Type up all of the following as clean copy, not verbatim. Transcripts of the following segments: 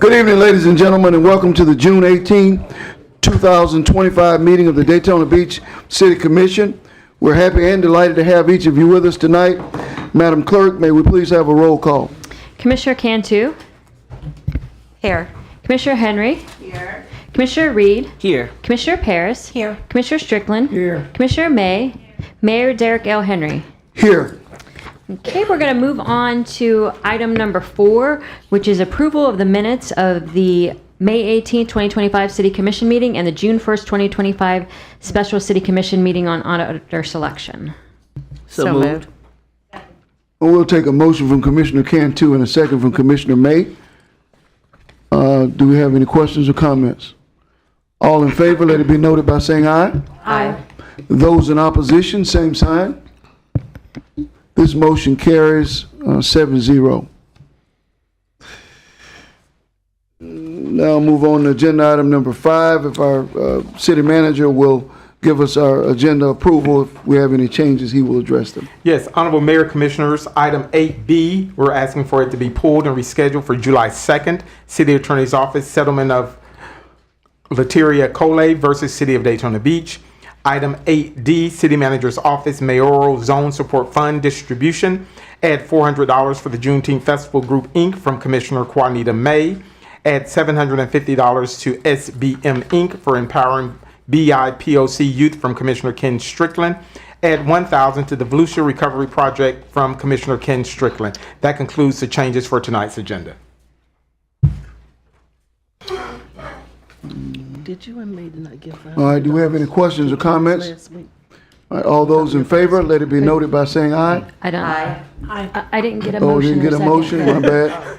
Good evening, ladies and gentlemen, and welcome to the June 18, 2025 meeting of the Daytona Beach City Commission. We're happy and delighted to have each of you with us tonight. Madam Clerk, may we please have a roll call? Commissioner Cantu. Here. Commissioner Henry. Here. Commissioner Reed. Here. Commissioner Paris. Here. Commissioner Strickland. Here. Commissioner May. Mayor Derek L. Henry. Here. Okay, we're going to move on to item number 4, which is approval of the minutes of the May 18, 2025 City Commission meeting and the June 1st, 2025 Special City Commission meeting on auditor selection. So moved. We'll take a motion from Commissioner Cantu and a second from Commissioner May. Do we have any questions or comments? All in favor, let it be noted by saying aye. Aye. Those in opposition, same sign. This motion carries 7-0. Now move on to agenda item number 5. If our city manager will give us our agenda approval, if we have any changes, he will address them. Yes, Honorable Mayor, Commissioners, item 8B, we're asking for it to be pulled and rescheduled for July 2nd. City Attorney's Office settlement of Latara Colay versus City of Daytona Beach. Item 8D, City Manager's Office Mayoral Zone Support Fund distribution. Add $400 for the Juneteenth Festival Group, Inc. from Commissioner Juanita May. Add $750 to SBM, Inc. for empowering BIPOC youth from Commissioner Ken Strickland. Add $1,000 to the Volusia Recovery Project from Commissioner Ken Strickland. That concludes the changes for tonight's agenda. Did you and me not give that? All right, do we have any questions or comments? Last week. All right, all those in favor, let it be noted by saying aye. I don't. I didn't get a Oh, motion. didn't get or a second. motion, my bad.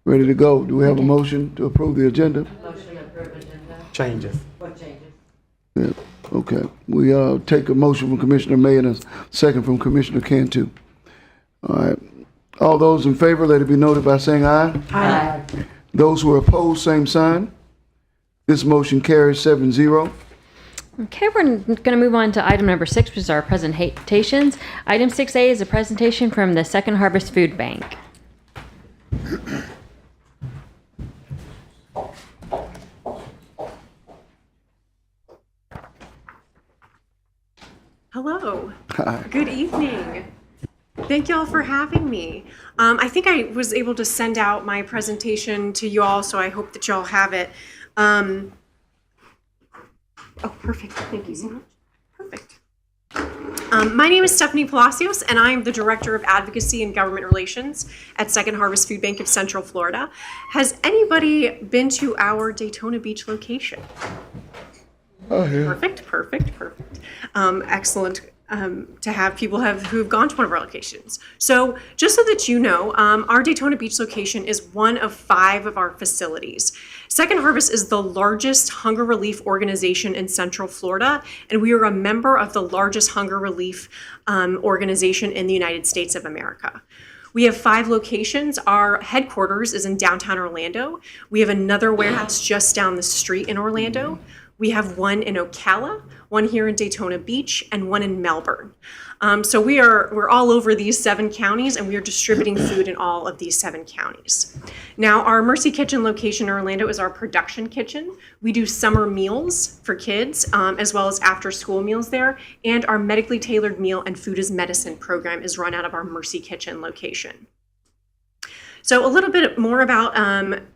Ready to go. Do we have a motion to approve the agenda? Changes. Yeah, okay. We take a motion from Commissioner May and a second from Commissioner Cantu. All right. All those in favor, let it be noted by saying aye. Aye. Those who are opposed, same sign. This motion carries 7-0. Okay, we're going to move on to item number 6, which is our presentations. Item 6A is a presentation from the Second Harvest Food Bank. Hello. Hi. Good evening. Thank you all for having me. I think I was able to send out my presentation to you all, so I hope that you all have it. Oh, perfect. Thank you so much. Perfect. My name is Stephanie Palacios, and I am the Director of Advocacy and Government Relations at Second Harvest Food Bank of Central Florida. Has anybody been to our Daytona Beach location? Oh, yeah. Perfect. Excellent to have people who've gone to one of our locations. So just so that you know, our Daytona Beach location is one of 5 of our facilities. Second Harvest is the largest hunger relief organization in Central Florida, and we are a member of the largest hunger relief organization in the United States of America. We have 5 locations. Our headquarters is in downtown Orlando. We have another warehouse just down the street in Orlando. We have one in Ocala, one here in Daytona Beach, and one in Melbourne. So we're all over these 7 counties, and we are distributing food in all of these 7 counties. Now, our Mercy Kitchen location in Orlando is our production kitchen. We do summer meals for kids, as well as after-school meals there, and our medically tailored meal and food as medicine program is run out of our Mercy Kitchen location. So a little bit more about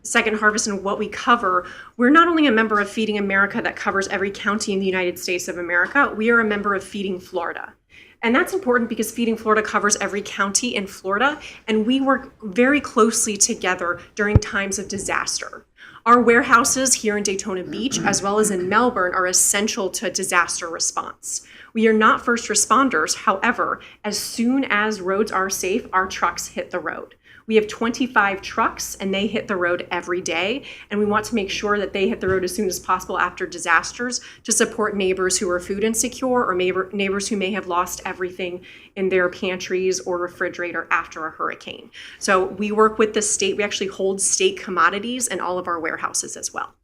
Second Harvest and what we cover. We're not only a member of Feeding America that covers every county in the United States of America, we are a member of Feeding Florida. And that's important because Feeding Florida covers every county in Florida, and we work very closely together during times of disaster. Our warehouses here in Daytona Beach, as well as in Melbourne, are essential to disaster response. We are not first responders. However, as soon as roads are safe, our trucks hit the road. We have 25 trucks, and they hit the road every day, and we want to make sure that they hit the road as soon as possible after disasters to support neighbors who are food insecure or neighbors who may have lost everything in their pantries or refrigerator after a hurricane. So we work with the state. We actually hold state commodities in all of our warehouses as well.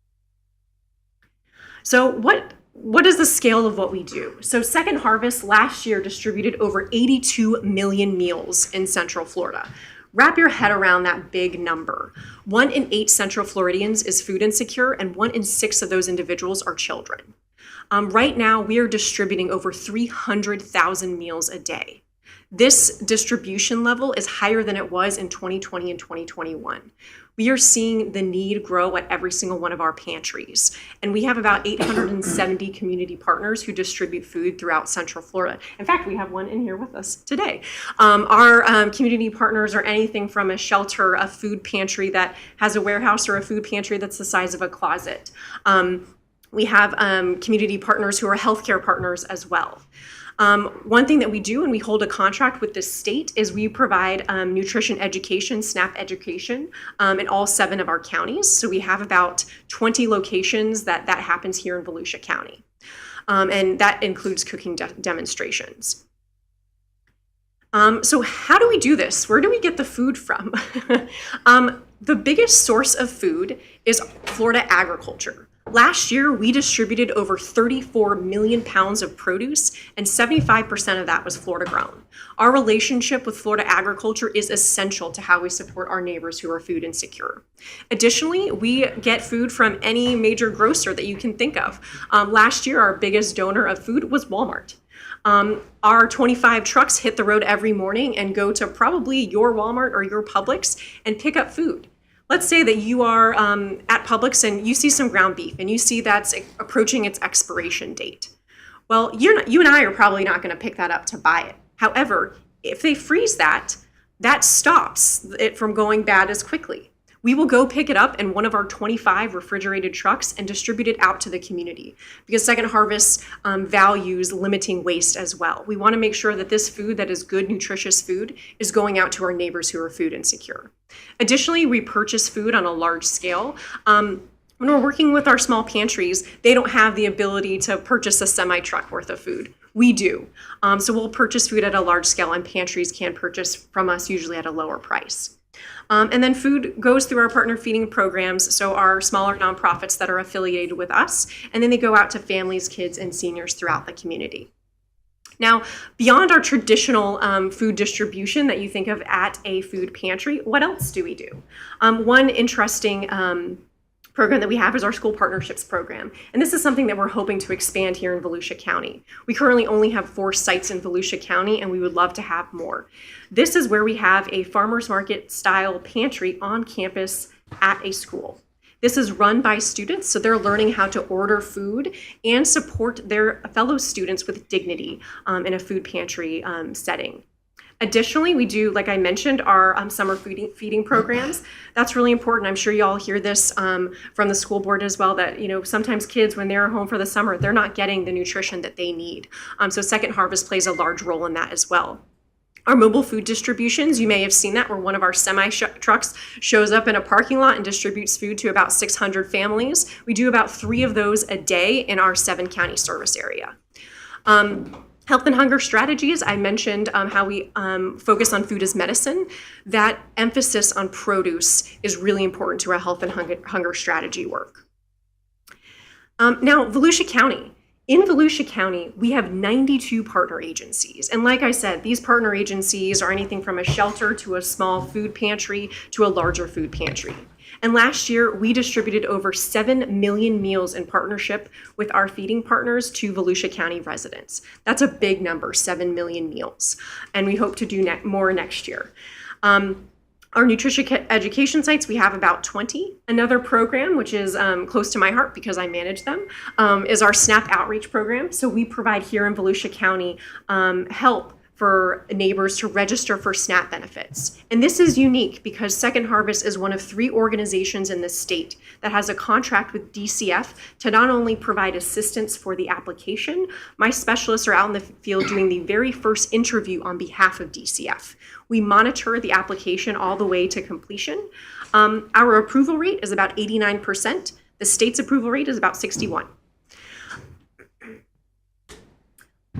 So what is the scale of what we do? So Second Harvest last year distributed over 82 million meals in Central Florida. Wrap your head around that big number. 1 in 8 Central Floridians is food insecure, and 1 in 6 of those individuals are children. Right now, we are distributing over 300,000 meals a day. This distribution level is higher than it was in 2020 and 2021. We are seeing the need grow at every single one of our pantries. And we have about 870 community partners who distribute food throughout Central Florida. In fact, we have one in here with us today. Our community partners are anything from a shelter, a food pantry that has a warehouse, or a food pantry that's the size of a closet. We have community partners who are healthcare partners as well. One thing that we do, and we hold a contract with the state, is we provide nutrition education, SNAP education, in all 7 of our counties. So we have about 20 locations that happens here in Volusia County. And that includes cooking demonstrations. So how do we do this? Where do we get the food from? The biggest source of food is Florida agriculture. Last year, we distributed over 34 million pounds of produce, and 75% of that was Florida grown. Our relationship with Florida agriculture is essential to how we support our neighbors who are food insecure. Additionally, we get food from any major grocer that you can think of. Last year, our biggest donor of food was Walmart. Our 25 trucks hit the road every morning and go to probably your Walmart or your Publix and pick up food. Let's say that you are at Publix and you see some ground beef and you see that's approaching its expiration date. Well, you and I are probably not going to pick that up to buy it. However, if they freeze that, that stops it from going bad as quickly. We will go pick it up in one of our 25 refrigerated trucks and distribute it out to the community, because Second Harvest values limiting waste as well. We want to make sure that this food that is good, nutritious food is going out to our neighbors who are food insecure. Additionally, we purchase food on a large scale. When we're working with our small pantries, they don't have the ability to purchase a semi-truck worth of food. We do. So we'll purchase food at a large scale, and pantries can purchase from us usually at a lower price. And then food goes through our partner feeding programs, so our smaller nonprofits that are affiliated with us, and then they go out to families, kids, and seniors throughout the community. Now, beyond our traditional food distribution that you think of at a food pantry, what else do we do? One interesting program that we have is our school partnerships program. And this is something that we're hoping to expand here in Volusia County. We currently only have 4 sites in Volusia County, and we would love to have more. This is where we have a farmer's market style pantry on campus at a school. This is run by students, so they're learning how to order food and support their fellow students with dignity in a food pantry setting. Additionally, we do, like I mentioned, our summer feeding programs. That's really important. I'm sure you all hear this from the school board as well, that sometimes kids, when they're home for the summer, they're not getting the nutrition that they need. So Second Harvest plays a large role in that as well. Our mobile food distributions, you may have seen that, where one of our semi-trucks shows up in a parking lot and distributes food to about 600 families. We do about 3 of those a day in our 7-county service area. Health and hunger strategies, I mentioned how we focus on food as medicine. That emphasis on produce is really important to our health and hunger strategy work. Now, Volusia County. In Volusia County, we have 92 partner agencies. And like I said, these partner agencies are anything from a shelter to a small food pantry to a larger food pantry. And last year, we distributed over 7 million meals in partnership with our feeding partners to Volusia County residents. That's a big number, 7 million meals. And we hope to do more next year. Our nutrition education sites, we have about 20. Another program, which is close to my heart because I manage them, is our SNAP outreach program. So we provide here in Volusia County help for neighbors to register for SNAP benefits. And this is unique because Second Harvest is one of 3 organizations in the state that has a contract with DCF to not only provide assistance for the application, my specialists are out in the field doing the very first interview on behalf of DCF. We monitor the application all the way to completion. Our approval rate is about 89%. The state's approval rate is about 61%.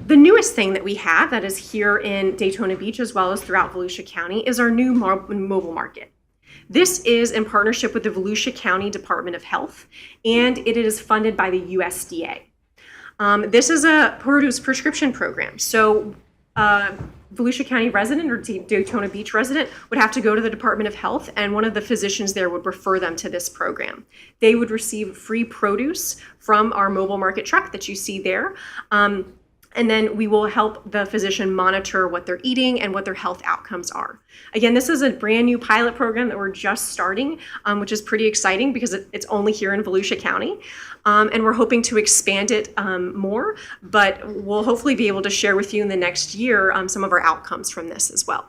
The newest thing that we have that is here in Daytona Beach as well as throughout Volusia County is our new mobile market. This is in partnership with the Volusia County Department of Health, and it is funded by the USDA. This is a produce prescription program. So Volusia County resident or Daytona Beach resident would have to go to the Department of Health, and one of the physicians there would refer them to this program. They would receive free produce from our mobile market truck that you see there. And then we will help the physician monitor what they're eating and what their health outcomes are. Again, this is a brand new pilot program that we're just starting, which is pretty exciting because it's only here in Volusia County. And we're hoping to expand it more, but we'll hopefully be able to share with you in the next year some of our outcomes from this as well.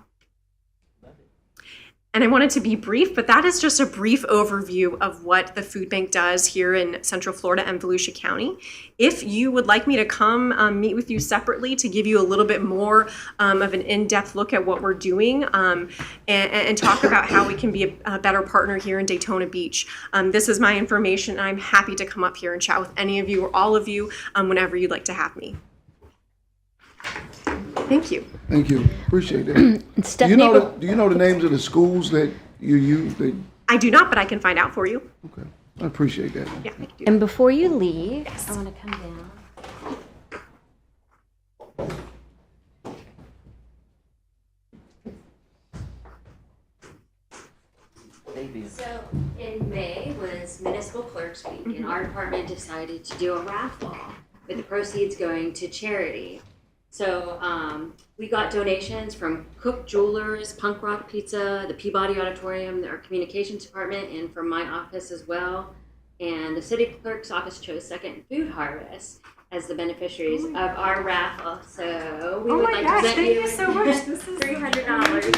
And I wanted to be brief, but that is just a brief overview of what the food bank does here in Central Florida and Volusia County. If you would like me to come meet with you separately to give you a little bit more of an in-depth look at what we're doing and talk about how we can be a better partner here in Daytona Beach, this is my information. I'm happy to come up here and chat with any of you or all of you whenever you'd like to have me. Thank you. Thank you. Appreciate that. Do Stephanie, you know the names of the schools that you use? I do not, but I can find out for you. Okay. I appreciate that. Yeah, I can do that. and before you leave, Yes. I want to come down. So in May was Municipal Clerks Week, and our department decided to do a raffle with the proceeds going to charity. So we got donations from Cook Jewelers, Punk Rock Pizza, the Peabody Auditorium, our communications department, and from my office as well. And the city clerk's office chose Second Food Harvest as the beneficiaries of our raffle. So we would like to present you with so much. This is $300.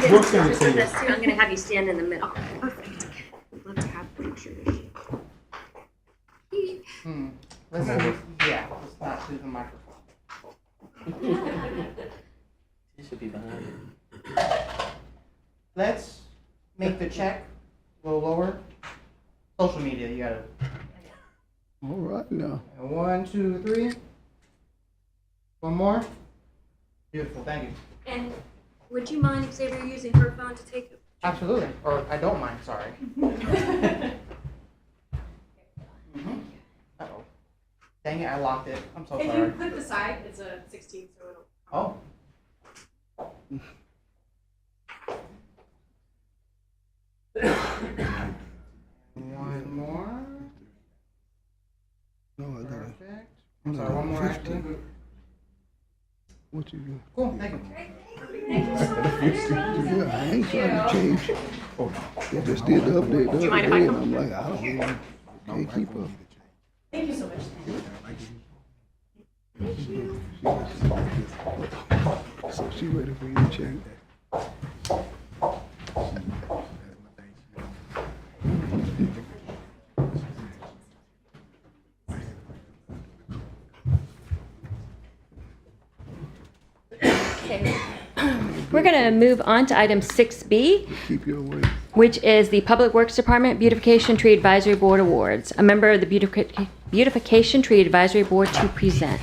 We'll send it to you. I'm going to have you stand in the middle. perfect. I'd love to have pictures. Let's not do the microphone. You should be behind it. Let's make the check a little lower. Social media, you gotta. All right now. 1, 2, 3. One more. Beautiful, thank you. And would you mind, Xavier, using her phone to take it? Absolutely, or I don't mind, sorry. Uh-oh. Dang it, I locked it. I'm so If sorry. you click the side, it's a 16, so it'll. Oh. One more. No, I got it. Perfect. I'm sorry, one more actually. What you do? Cool, thank you. Yeah, I ain't trying to change. They just did the update the you mind other if I day, come? and I'm like, I don't even, can't keep up. Thank you so much. So she ready for you to check. We're going to move on to item 6B, Keep you away. which is the Public Works Department Beautification Tree Advisory Board Awards. A member of the Beautification Tree Advisory Board to present.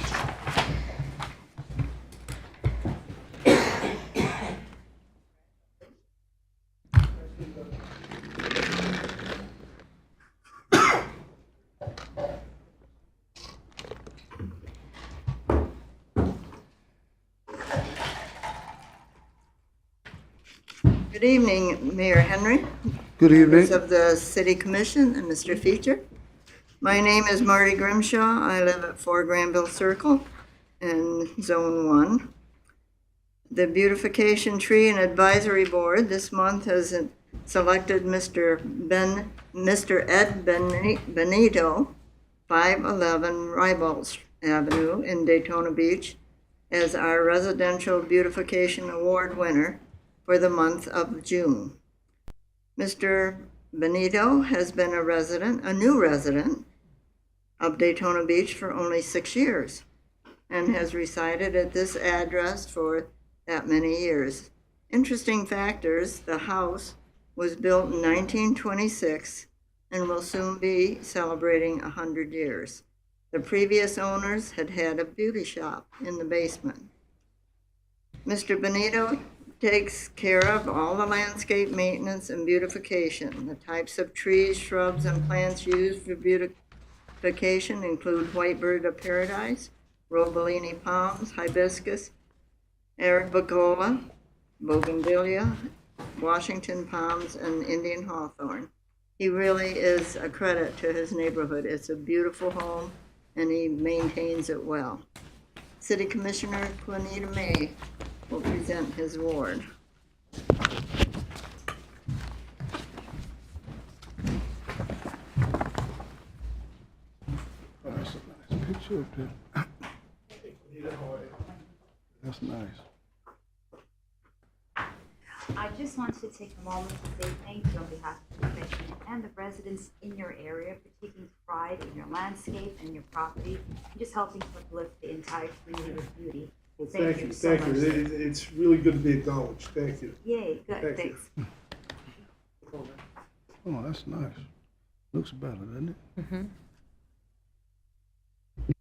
Good evening, Mayor Henry, Good evening. members of the City Commission, and Mr. Feature. My name is Marty Grimshaw. I live at 4 Granville Circle in Zone 1. The Beautification Tree and Advisory Board this month has selected Mr. Ed Benito, 511 Ribault Avenue in Daytona Beach, as our Residential Beautification Award winner for the month of June. Mr. Benito has been a new resident of Daytona Beach for only 6 years and has resided at this address for that many years. Interesting factors, the house was built in 1926 and will soon be celebrating 100 years. The previous owners had had a beauty shop in the basement. Mr. Benito takes care of all the landscape maintenance and beautification, the types of trees, shrubs, and plants used for Beautification include Whitebird of Paradise, Robellini palms, hibiscus, arabicola, bougainvillea, Washington palms, and Indian hawthorn. He really is a credit to his neighborhood. It's a beautiful home, and he maintains it well. City Commissioner Juanita May will present his award. Oh, that's a nice picture up there. That's nice. I just wanted to take a moment to say thank you on behalf of the commission and the residents in your area for taking pride in your landscape and your property and just helping to uplift the entire community with beauty. Well, Thank thank you, you so thank you. much. It's really good to be acknowledged. Thank you. Yay, good, Thank you. thanks. Oh, that's nice. Looks better, doesn't it? Mm-hmm.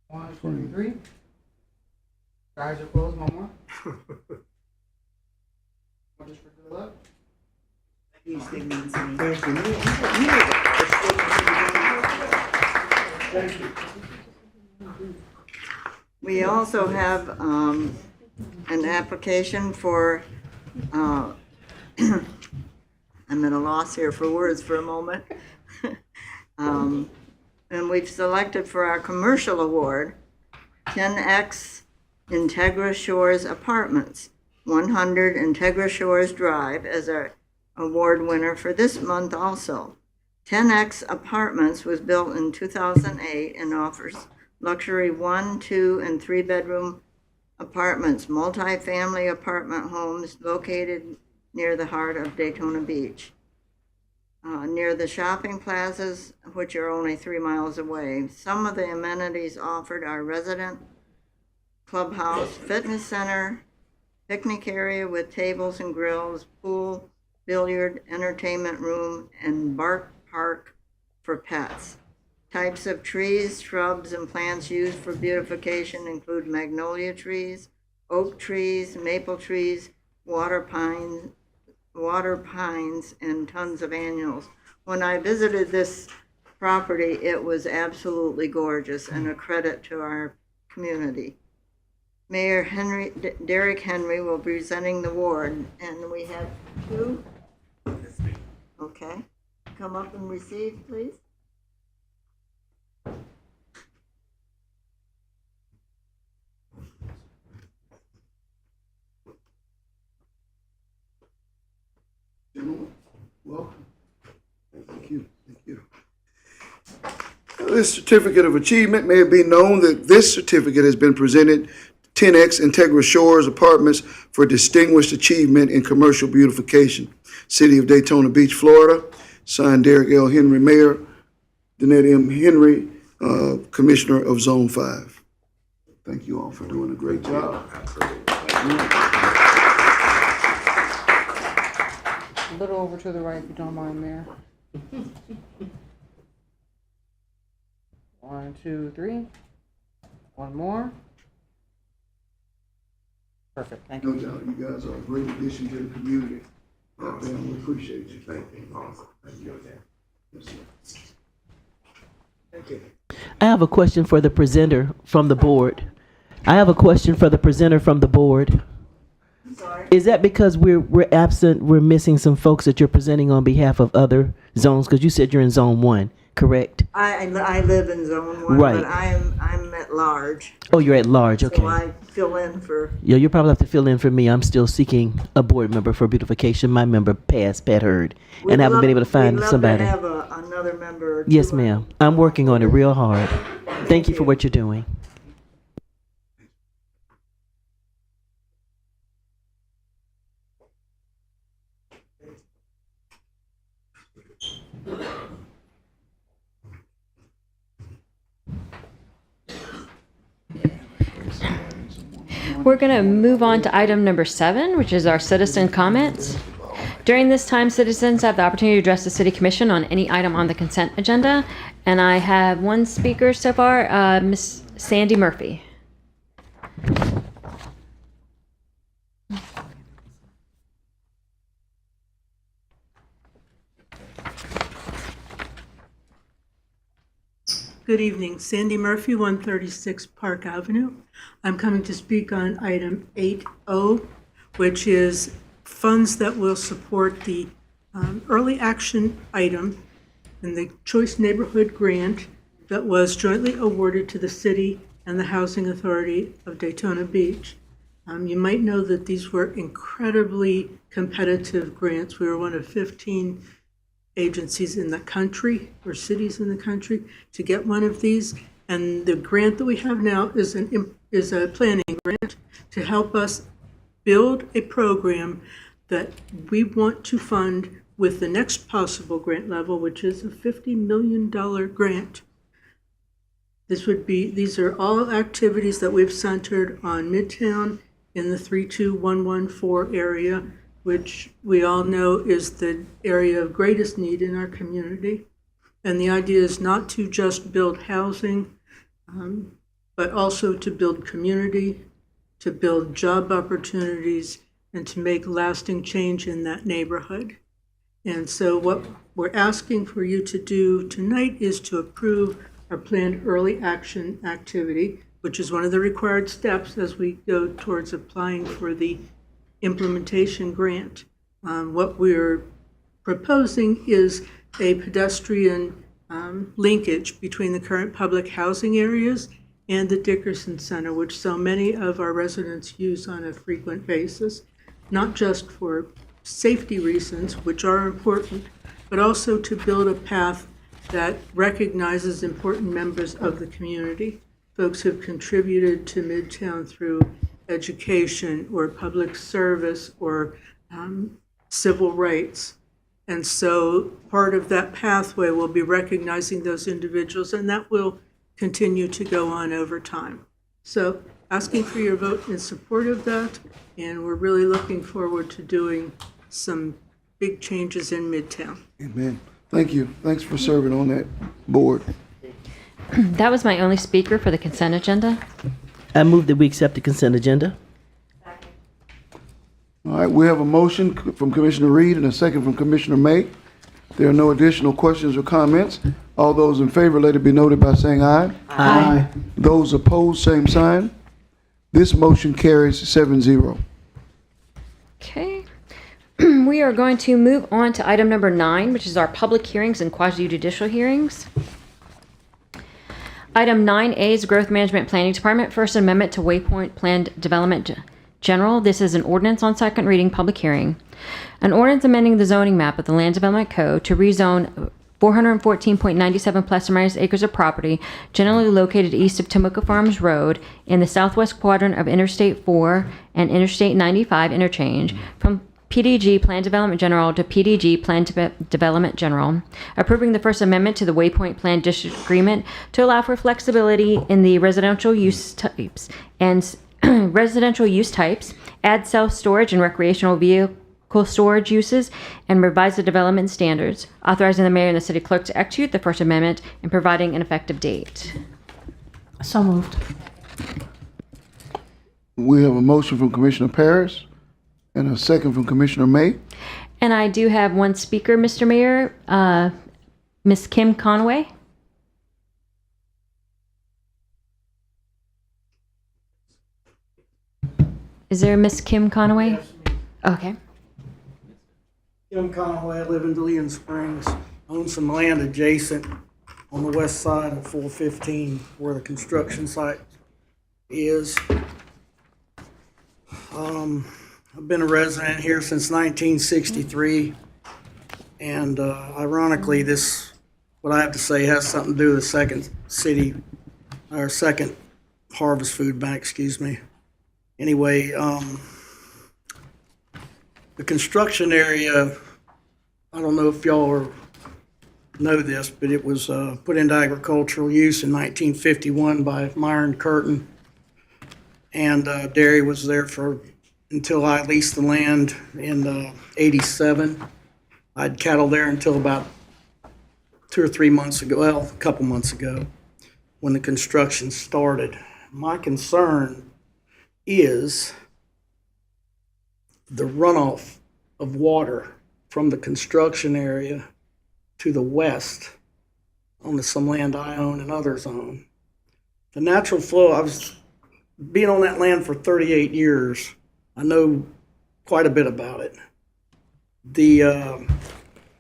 1, 2, 3. Eyes are closed, one more. I'll just wriggle it up. Usually means me. Thank you. Thank you. We also have an application for, I'm at a loss here for words for a moment. And we've selected for our commercial award, 10X Integra Shores Apartments, 100 Integra Shores Drive as our award winner for this month also. 10X Apartments was built in 2008 and offers luxury 1, 2, and 3-bedroom apartments, multi-family apartment homes located near the heart of Daytona Beach, near the shopping plazas, which are only 3 miles away. Some of the amenities offered are resident clubhouse, fitness center, picnic area with tables and grills, pool, billiard, entertainment room, and park for pets. Types of trees, shrubs, and plants used for beautification include magnolia trees, oak trees, maple trees, water pines, and tons of annuals. When I visited this property, it was absolutely gorgeous and a credit to our community. Mayor Derek Henry will be presenting the award, and we have 2. Okay, come up and receive, please. Gentlemen, welcome. Thank you. Thank you. This certificate of achievement may it be known that this certificate has been presented to 10X Integra Shores Apartments for distinguished achievement in commercial beautification. City of Daytona Beach, Florida. Signed Derek L. Henry, Mayor. Danette M. Henry, Commissioner of Zone 5. Thank you all for doing a great job. A little over to the right, if you don't mind, Mayor. 1, 2, 3. One more. Perfect, thank No you. doubt, you guys are a great addition to the community. Out there, we appreciate you. Thank you. Awesome. Thank you. Yes, sir. Thank you. I have a question for the presenter from the board. Sorry. Is that because we're absent, we're missing some folks that you're presenting on behalf of other zones? Because you said you're in zone 1, correct? I live in Zone 1, Right. but I'm at large, Oh, you're at large, okay. so I fill in for, Yeah, you'll probably have to fill in for me. I'm still seeking a board member for beautification. My member passed, Pat Hurd, and I haven't been able to find somebody. We'd love to have another member or 2. Yes, ma'am. I'm working on it real hard. Thank you for what you're doing. We're going to move on to item number 7, which is our citizen comments. During this time, citizens have the opportunity to address the City Commission on any item on the consent agenda. And I have one speaker so far, Miss Sandy Murphy. Good evening. Sandy Murphy, 136 Park Avenue. I'm coming to speak on item 8O, which is funds that will support the early action item in the Choice Neighborhood Grant that was jointly awarded to the city and the Housing Authority of Daytona Beach. You might know that these were incredibly competitive grants. We were one of 15 agencies in the country, or cities in the country, to get one of these. And the grant that we have now is a planning grant to help us build a program that we want to fund with the next possible grant level, which is a $50 million grant. These are all activities that we've centered on Midtown in the 32114 area, which we all know is the area of greatest need in our community. And the idea is not to just build housing, but also to build community, to build job opportunities, and to make lasting change in that neighborhood. And so what we're asking for you to do tonight is to approve our planned early action activity, which is one of the required steps as we go towards applying for the implementation grant. What we're proposing is a pedestrian linkage between the current public housing areas and the Dickerson Center, which so many of our residents use on a frequent basis, not just for safety reasons, which are important, but also to build a path that recognizes important members of the community, folks who've contributed to Midtown through education or public service or civil rights. And so part of that pathway will be recognizing those individuals, and that will continue to go on over time. So asking for your vote in support of that, and we're really looking forward to doing some big changes in Midtown. Amen. Thank you. Thanks for serving on that board. That was my only speaker for the consent agenda. I move that we accept the consent agenda. All right, we have a motion from Commissioner Reed and a second from Commissioner May. There are no additional questions or comments. All those in favor, let it be noted by saying aye. Aye. Those opposed, same sign. This motion carries 7-0. Okay. We are going to move on to item number 9, which is our public hearings and quasi-judicial hearings. Item 9A is Growth Management Planning Department, First Amendment to Waypoint Planned Development General. This is an ordinance on second reading, public hearing. An ordinance amending the zoning map of the Land Development Code to rezone 414.97 plus or minus acres of property generally located east of Tomoka Farms Road in the southwest quadrant of Interstate 4 and Interstate 95 interchange from PDG Plan Development General to PDG Plan Development General, approving the First Amendment to the Waypoint Plan District Agreement to allow for flexibility in the residential use types and add self-storage and recreational vehicle storage uses, and revise the development standards, authorizing the mayor and the city clerk to execute the First Amendment and providing an effective date. So moved. We have a motion from Commissioner Parrish and a second from Commissioner May. And I do have one speaker, Mr. Mayor, Ms. Kim Conway. Is there a Miss Kim Conway? Okay. Jim Conway, I live in Deleon Springs. Own some land adjacent on the west side of 415 where the construction site is. I've been a resident here since 1963, and ironically, what I have to say has something to do with the second Harvest Food Bank, excuse me. Anyway, the construction area, I don't know if y'all know this, but it was put into agricultural use in 1951 by Meyer and Curtin, and dairy was there until I leased the land in 87. I had cattle there until about 2 or 3 months ago, well, a couple months ago, when the construction started. My concern is the runoff of water from the construction area to the west on some land I own and others own. The natural flow, I was being on that land for 38 years. I know quite a bit about it.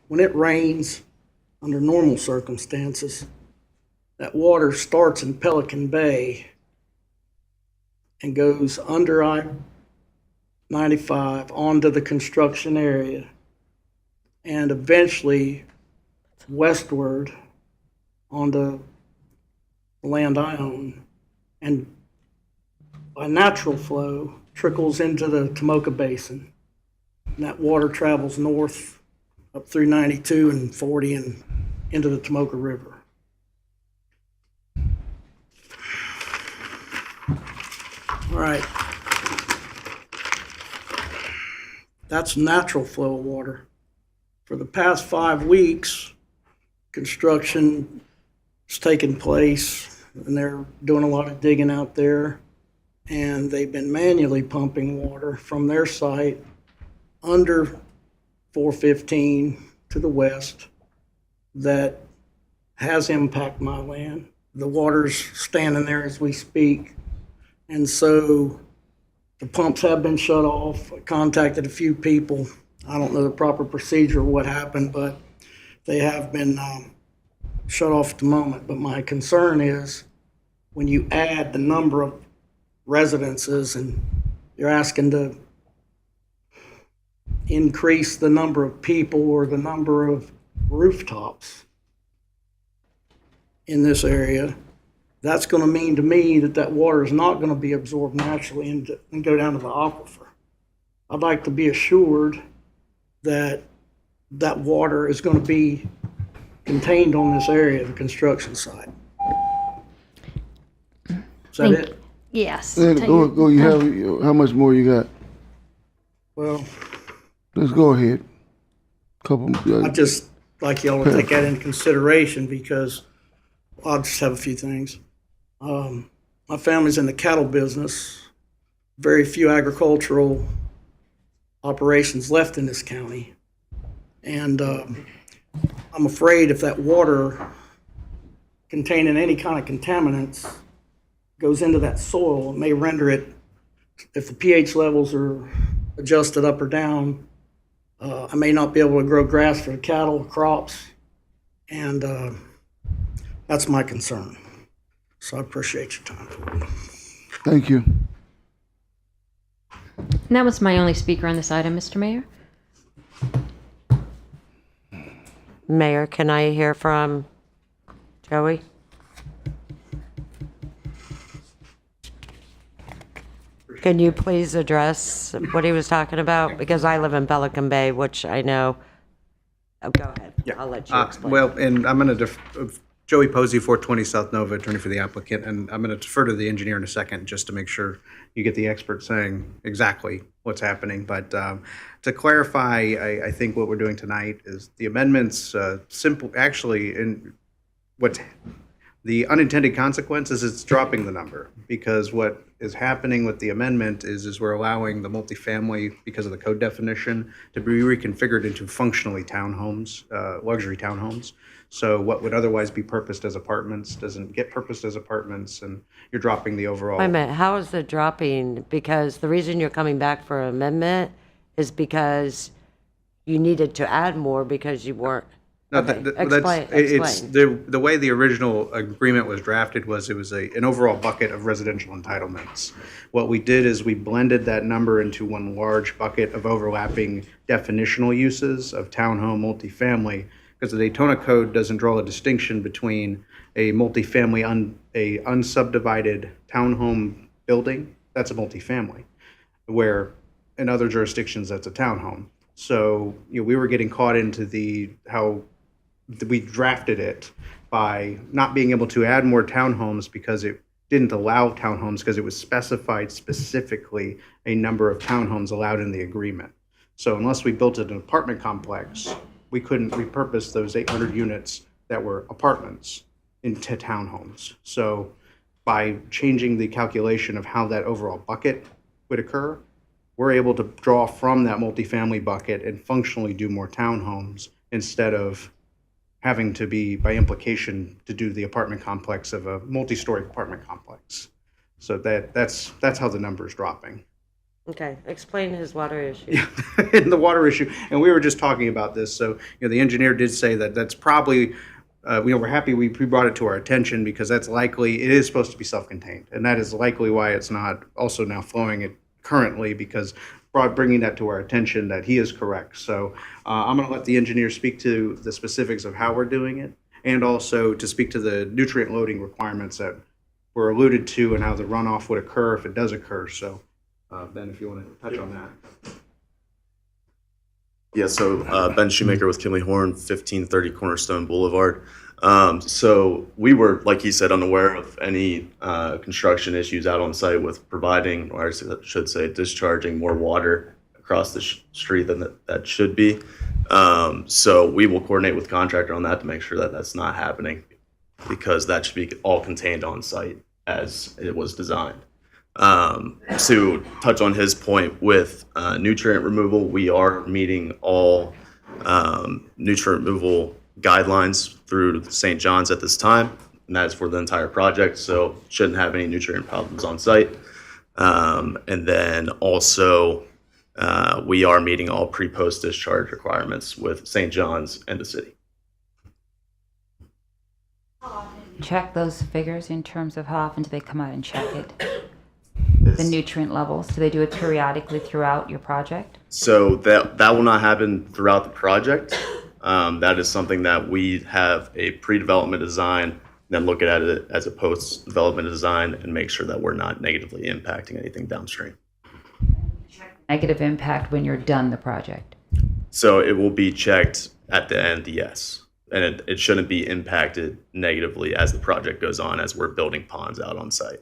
When it rains, under normal circumstances, that water starts in Pelican Bay and goes under I-95 onto the construction area and eventually westward onto the land I own, and by natural flow trickles into the Tomoka Basin. And that water travels north up through 92 and 40 and into the Tomoka River. All right. That's natural flow of water. For the past 5 weeks, construction has taken place, and they're doing a lot of digging out there, and they've been manually pumping water from their site under 415 to the west that has impacted my land. The water's standing there as we speak, and so the pumps have been shut off. I contacted a few people. I don't know the proper procedure or what happened, but they have been shut off at the moment. But my concern is when you add the number of residences and you're asking to increase the number of people or the number of rooftops in this area, that's going to mean to me that that water is not going to be absorbed naturally and go down to the aquifer. I'd like to be assured that that water is going to be contained on this area of the construction site. Is that it? Yes. Go, you have, how much more you got? Well, Let's go ahead. I'd just like y'all to take that into consideration because I'll just have a few things. My family's in the cattle business. Very few agricultural operations left in this county. And I'm afraid if that water containing any kind of contaminants goes into that soil, it may render it, if the pH levels are adjusted up or down, I may not be able to grow grass for the cattle, crops, and that's my concern. So I appreciate your time. Thank you. And that was my only speaker on this item, Mr. Mayor. Mayor, can I hear from Joey? Can you please address what he was talking about? Because I live in Pelican Bay, which I know. Oh, go ahead. Yeah. I'll let you explain. Well, and I'm going to Joey Posey, 420 South Nova, attorney for the applicant, and I'm going to defer to the engineer in a second just to make sure you get the expert saying exactly what's happening. But to clarify, I think what we're doing tonight is the amendments simple. Actually, in what the unintended consequences, it's dropping the number because what is happening with the amendment is we're allowing the multifamily, because of the code definition, to be reconfigured into functionally townhomes, luxury townhomes. So what would otherwise be purposed as apartments doesn't get purposed as apartments, and you're dropping the overall. Wait a minute. How is it dropping? Because the reason you're coming back for an amendment is because you needed to add more because you weren't. No, Okay, explain. It's the way the original agreement was drafted was it was an overall bucket of residential entitlements. What we did is we blended that number into one large bucket of overlapping definitional uses of townhome, multifamily, because the Daytona Code doesn't draw a distinction between a multifamily, a unsubdivided townhome building. That's a multifamily, where in other jurisdictions that's a townhome. So we were getting caught into how we drafted it by not being able to add more townhomes because it didn't allow townhomes because it was specified specifically a number of townhomes allowed in the agreement. So unless we built an apartment complex, we couldn't repurpose those 800 units that were apartments into townhomes. So by changing the calculation of how that overall bucket would occur, we're able to draw from that multifamily bucket and functionally do more townhomes instead of having to be, by implication, to do the apartment complex of a multi-story apartment complex. So that's how the number is dropping. Okay, explain his water issue. Yeah, and the water issue, and we were just talking about this. So, the engineer did say that that's probably, we're happy we brought it to our attention because that's likely, it is supposed to be self-contained. And that is likely why it's not also now flowing it currently, because bringing that to our attention that he is correct. So I'm going to let the engineer speak to the specifics of how we're doing it, and also to speak to the nutrient loading requirements that were alluded to and how the runoff would occur if it does occur. So Ben, if you want to touch on that. Yeah, so Ben Shoemaker with Kinley Horn, 1530 Cornerstone Boulevard. So we were, like he said, unaware of any construction issues out on site with providing, or I should say, discharging more water across the street than that should be. So we will coordinate with contractor on that to make sure that that's not happening, because that should be all contained on site as it was designed. To touch on his point with nutrient removal, we are meeting all nutrient removal guidelines through St. John's at this time, and that is for the entire project, so shouldn't have any nutrient problems on site. And then also we are meeting all pre-post discharge requirements with St. John's and the city. Check those figures in terms of how often do they come out and check it? The nutrient levels, do they do it periodically throughout your project? So that will not happen throughout the project. That is something that we have a pre-development design, then look at it as a post-development design and make sure that we're not negatively impacting anything downstream. Negative impact when you're done the project? So it will be checked at the end, yes. And it shouldn't be impacted negatively as the project goes on, as we're building ponds out on site.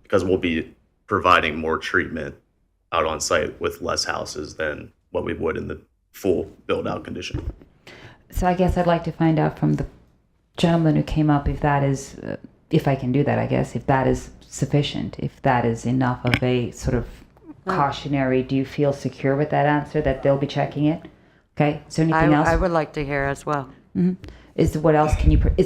Because we'll be providing more treatment out on site with less houses than what we would in the full build-out condition. So I guess I'd like to find out from the gentleman who came up if that is, if I can do that, I guess, if that is sufficient, if that is enough of a sort of cautionary. Do you feel secure with that answer, that they'll be checking it? Okay, is there anything else? I would like to hear as well. Mm-hmm. What else can you, is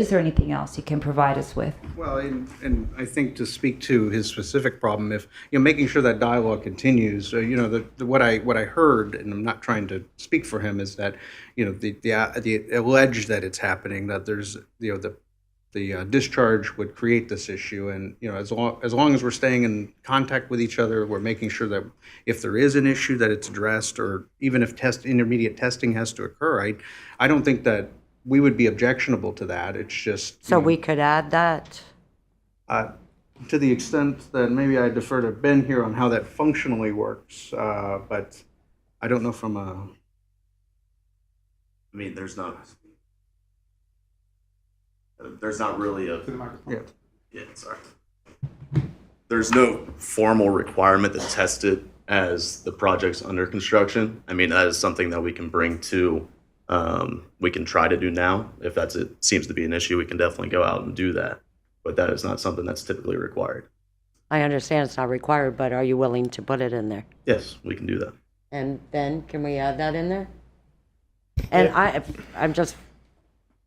there anything else you can provide us with? Well, and I think to speak to his specific problem, if making sure that dialogue continues, what I heard, and I'm not trying to speak for him, is that the alleged that it's happening, that there's the discharge would create this issue, and as long as we're staying in contact with each other, we're making sure that if there is an issue that it's addressed, or even if intermediate testing has to occur, I don't think that we would be objectionable to that. It's just So we could add that? To the extent that maybe I defer to Ben here on how that functionally works, but I don't know from a... I mean, there's not really a... Yeah, sorry. There's no formal requirement to test it as the project's under construction. I mean, that is something that we can bring to... we can try to do now. If it seems to be an issue, we can definitely go out and do that. But that is not something that's typically required. I understand it's not required, but are you willing to put it in there? Yes, we can do that. And Ben, can we add that in there? And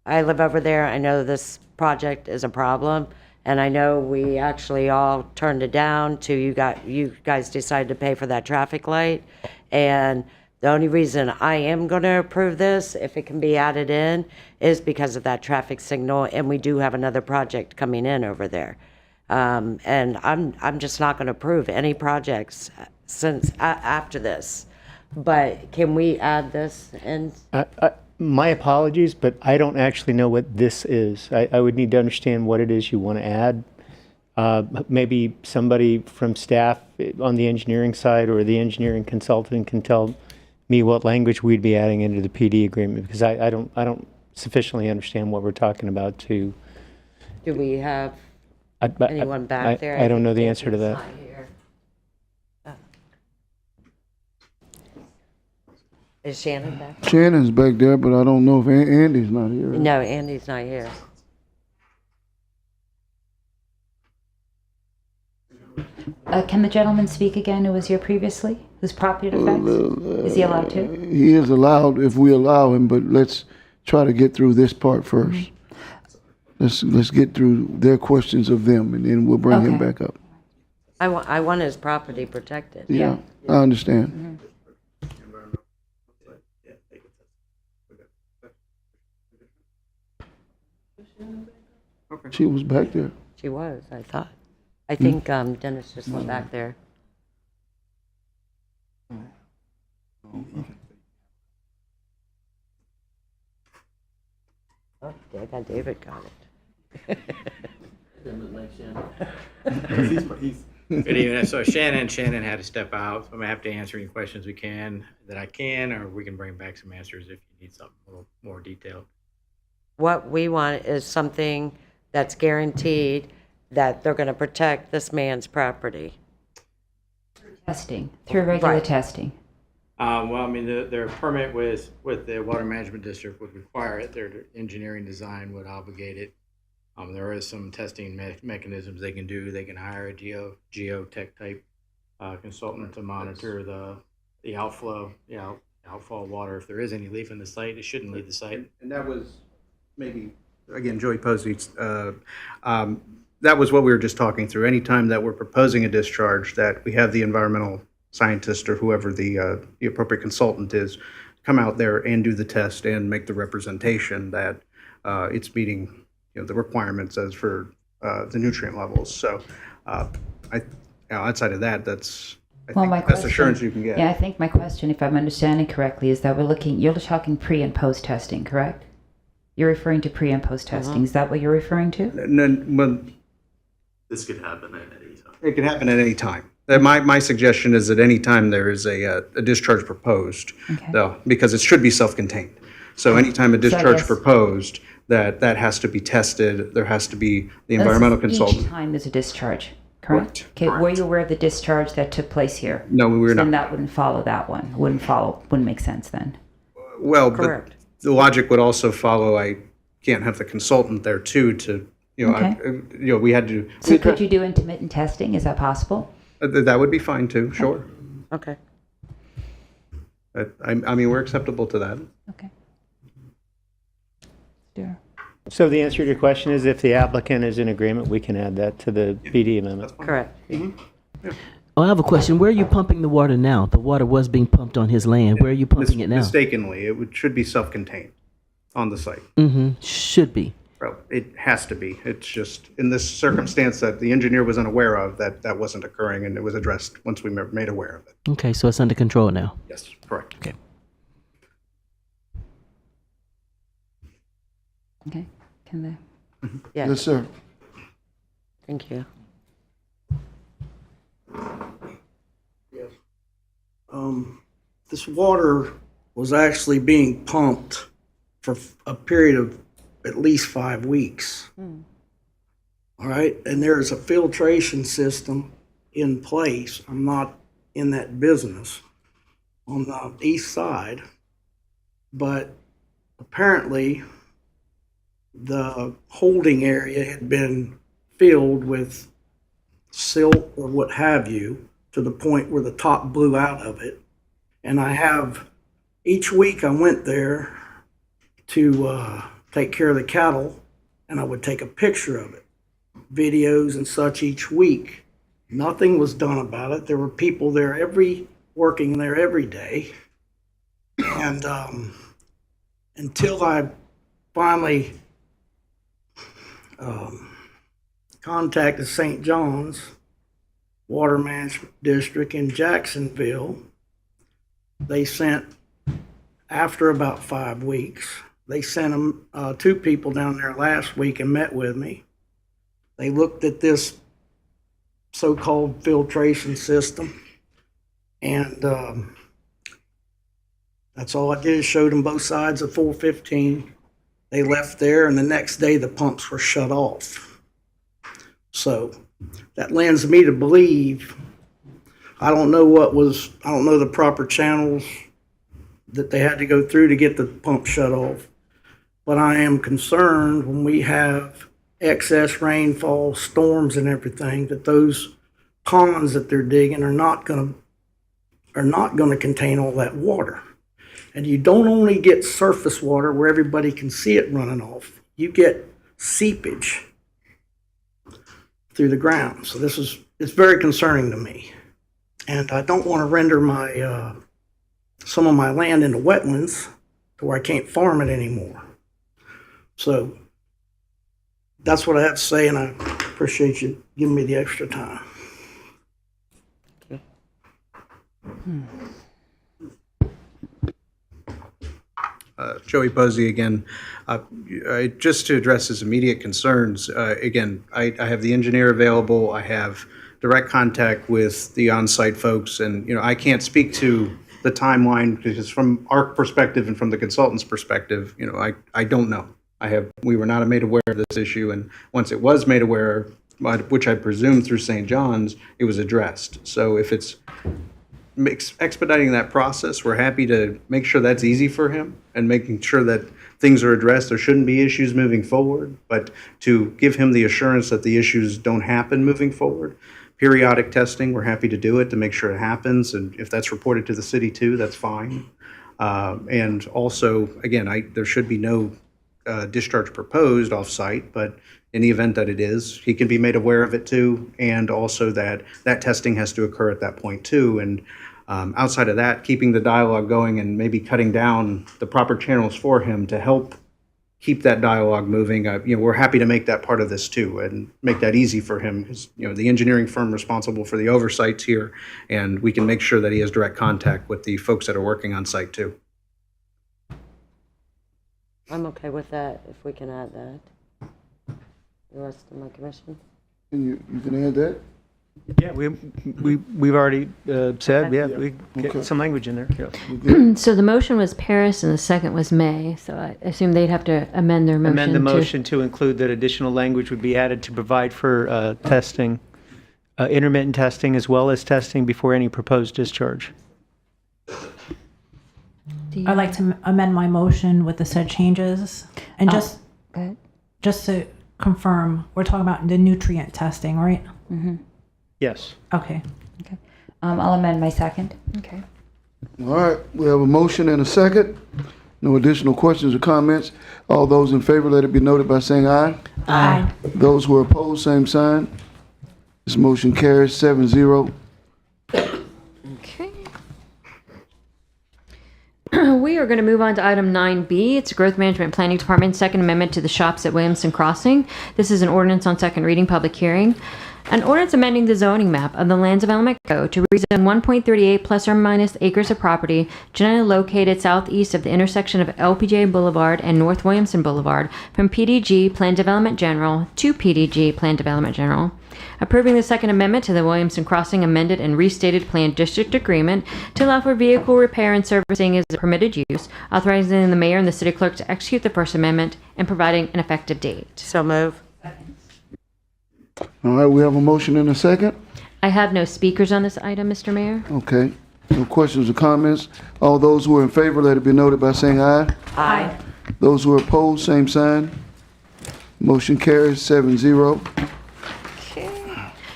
I live over there. I know this project is a problem, and I know we actually all turned it down to you guys decided to pay for that traffic light. And the only reason I am going to approve this, if it can be added in, is because of that traffic signal, and we do have another project coming in over there. And I'm just not going to approve any projects after this. But can we add this in? My apologies, but I don't actually know what this is. I would need to understand what it is you want to add. Maybe somebody from staff on the engineering side or the engineering consultant can tell me what language we'd be adding into the PD agreement, because I don't sufficiently understand what we're talking about to. Do we have anyone back there? I don't know the answer to that. Is Shannon back? Shannon's back there, but I don't know if Andy's not here. No, Andy's not here. Can the gentleman speak again who was here previously, whose property it affects? Is he allowed to? He is allowed if we allow him, but let's try to get through this part first. Let's get through their questions of them, and then we'll bring him Okay. back up. I want his property protected. Yeah, I understand. She was back there. She was, I thought. I think Dennis just went back there. Oh, I got David got it. Good evening. So Shannon had to step out. So I'm gonna have to answer any questions we can, or we can bring back some answers if you need something a little more detailed. What we want is something that's guaranteed that they're going to protect this man's property. Testing, through regular Right. testing. Well, I mean, their permit with the Water Management District would require it. Their engineering design would obligate it. There is some testing mechanisms they can do. They can hire a geotech type consultant to monitor the outflow, outfall of water. If there is any leaf in the site, it shouldn't leave the site. And that was maybe, again, Joey Posey, that was what we were just talking through. Anytime that we're proposing a discharge, that we have the environmental scientist or whoever the appropriate consultant is, come out there and do the test and make the representation that it's meeting the requirements as for the nutrient levels. So outside of that, that's I think My best question, assurance you can get. Yeah, I think my question, if I'm understanding correctly, is that you're talking pre and post testing, correct? You're referring to pre and post testing. Is that what you're referring to? This could happen at any time. It can happen at any time. My suggestion is that any time there is a discharge proposed, though, because it should be self-contained. So anytime a discharge guess- proposed, that has to be tested. There has to be the environmental consultant. Each time there's a discharge, correct? Correct. Okay, were you aware of the discharge that took place here? No, we were Then not. that wouldn't follow that one. Wouldn't make sense then. Well, but Correct. the logic would also follow. I can't have the consultant there too. To we had to. So could you do intermittent testing? Is that possible? That would be fine too. Sure. Okay. I mean, we're acceptable to that. Okay. Sure. So the answer to your question is if the applicant is in agreement, we can add that to the BD amendment. Correct. Oh, I have a question. Where are you pumping the water now? The water was being pumped on his land. Where are you pumping it now? Mistakenly, should be self-contained on the site. Should be. Well, it has to be. It's just in this circumstance that the engineer was unaware of, that wasn't occurring, and it was addressed once we made aware of it. Okay, so it's under control now. Yes, correct. Okay. Okay. Can they? Yes. Yes, sir. Thank you. This water was actually being pumped for a period of at least 5 weeks. All right, and there is a filtration system in place. I'm not in that business on the east side, but apparently the holding area had been filled with silt or what have you to the point where the top blew out of it. And each week I went there to take care of the cattle, and I would take a picture of it, videos and such each week. Nothing was done about it. There were people there working there every day. And until I finally contacted St. John's Water Management District in Jacksonville, they sent, after about 5 weeks, they sent them, 2 people down there last week and met with me. They looked at this so-called filtration system, and that's all I did is showed them both sides of 415. They left there, and the next day the pumps were shut off. So that lends me to believe, I don't know the proper channels that they had to go through to get the pump shut off. But I am concerned when we have excess rainfall, storms and everything, that those ponds that they're digging are not going to contain all that water. And you don't only get surface water where everybody can see it running off, you get seepage through the ground. So it's very concerning to me. And I don't want to render my some of my land into wetlands to where I can't farm it anymore. So that's what I have to say, and I appreciate you giving me the extra time. Joey Posey again. Just to address his immediate concerns, again, I have the engineer available. I have direct contact with the on-site folks, and I can't speak to the timeline because from our perspective and from the consultant's perspective, I don't know. We were not made aware of this issue, and once it was made aware, which I presume through St. John's, it was addressed. So if it's expediting that process, we're happy to make sure that's easy for him and making sure that things are addressed. There shouldn't be issues moving forward, but to give him the assurance that the issues don't happen moving forward. Periodic testing, we're happy to do it to make sure it happens, and if that's reported to the city too, that's fine. And also, again, there should be no discharge proposed off-site, but in the event that it is, he can be made aware of it too, and also that testing has to occur at that point too. And outside of that, keeping the dialogue going and maybe cutting down the proper channels for him to help keep that dialogue moving. We're happy to make that part of this too and make that easy for him because, the engineering firm responsible for the oversights here, and we can make sure that he has direct contact with the folks that are working on site too. I'm okay with that, if we can add that. The rest of my commission? And you can add that? Yeah, we've already said, we get some language in there. Yeah. So the motion was Paris and the second was May, so I assume they'd have to amend their motion. Amend the motion to include that additional language would be added to provide for testing, intermittent testing, as well as testing before any proposed discharge. I'd like to amend my motion with the said changes. And just to confirm, we're talking about the nutrient testing, right? Mm-hmm. Yes. Okay. Okay. I'll amend my second. Okay. All right, we have a motion and a second. No additional questions or comments. All those in favor, let it be noted by saying aye. Aye. Those who are opposed, same sign. This motion carries 7-0. Okay. We are going to move on to item 9B. It's Growth Management Planning Department, Second Amendment to the Shops at Williamson Crossing. This is an ordinance on second reading, public hearing. An ordinance amending the zoning map of the Land Development Code to rezone 1.38 plus or minus acres of property generally located southeast of the intersection of LPGA Boulevard and North Williamson Boulevard from PDG Plan Development General to PDG Plan Development General. Approving the Second Amendment to the Williamson Crossing amended and restated Plan District Agreement to allow for vehicle repair and servicing as a permitted use, authorizing the mayor and the city clerk to execute the First Amendment and providing an effective date. So move. All right, we have a motion and a second. I have no speakers on this item, Mr. Mayor. Okay. No questions or comments. All those who are in favor, let it be noted by saying aye. Aye. Those who are opposed, same sign. Motion carries 7-0.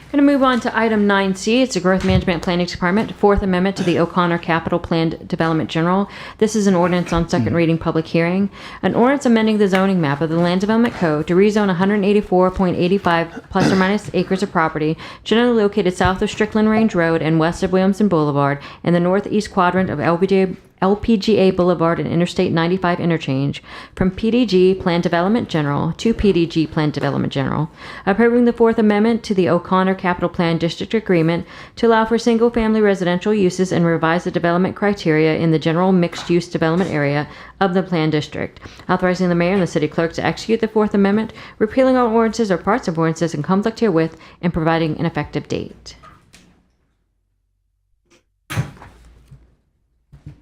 Going to move on to item 9C. It's a Growth Management Planning Department, Fourth Amendment to the O'Connor Capital Planned Development General. This is an ordinance on second reading, public hearing. An ordinance amending the zoning map of the Land Development Code to rezone 184.85 plus or minus acres of property generally located south of Strickland Range Road and west of Williamson Boulevard in the northeast quadrant of LPGA Boulevard and Interstate 95 interchange from PDG Plan Development General to PDG Plan Development General. Approving the Fourth Amendment to the O'Connor Capital Plan District Agreement to allow for single-family residential uses and revise the development criteria in the general mixed-use development area of the Plan District. Authorizing the mayor and the city clerk to execute the Fourth Amendment, repealing all ordinances or parts of ordinances in conflict herewith, and providing an effective date.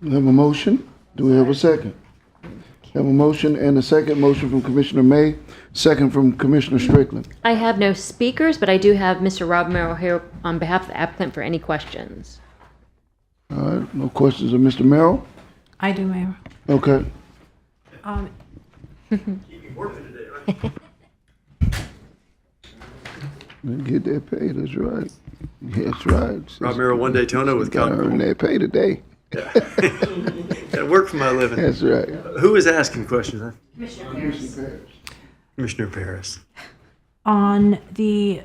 We have a motion. Do we have a second? Have a motion and a second. Motion from Commissioner May, second from Commissioner Strickland. I have no speakers, but I do have Mr. Rob Merrill here on behalf of the applicant for any questions. All right, no questions of Mr. Merrill? I do, Mayor. Okay. They get their pay, that's right. That's right. Rob Merrill, One Daytona with Gotta earn their pay today. Gotta work for my living. That's right. Who is asking questions? Commissioner Commissioner Paris. On the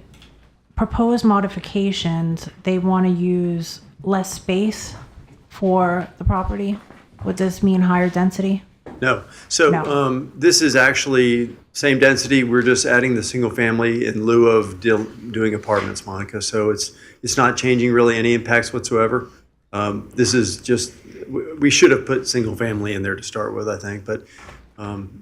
proposed modifications, they want to use less space for the property. Would this mean higher density? No. So No. this is actually same density. We're just adding the single family in lieu of doing apartments, Monica. So it's not changing really any impacts whatsoever. This is just, we should have put single family in there to start with, I think, but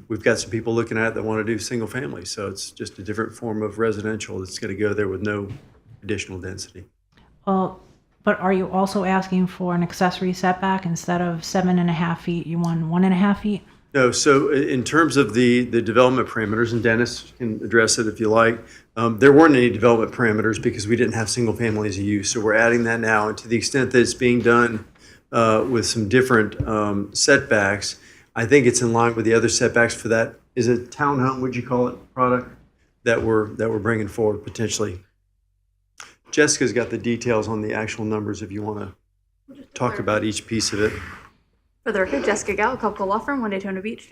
we've got some people looking at it that want to do single family. So it's just a different form of residential that's going to go there with no additional density. Well, but are you also asking for an accessory setback instead of 7.5 feet? You want 1.5 feet? No, so in terms of the development parameters, and Dennis can address it if you like, there weren't any development parameters because we didn't have single family as a use. So we're adding that now, and to the extent that it's being done with some different setbacks, I think it's in line with the other setbacks for that. Is it townhome, would you call it, product that we're bringing forward potentially? Jessica's got the details on the actual numbers if you want to talk about each piece of it. For the record, Jessica Gao, Couple Law Firm, Daytona Beach,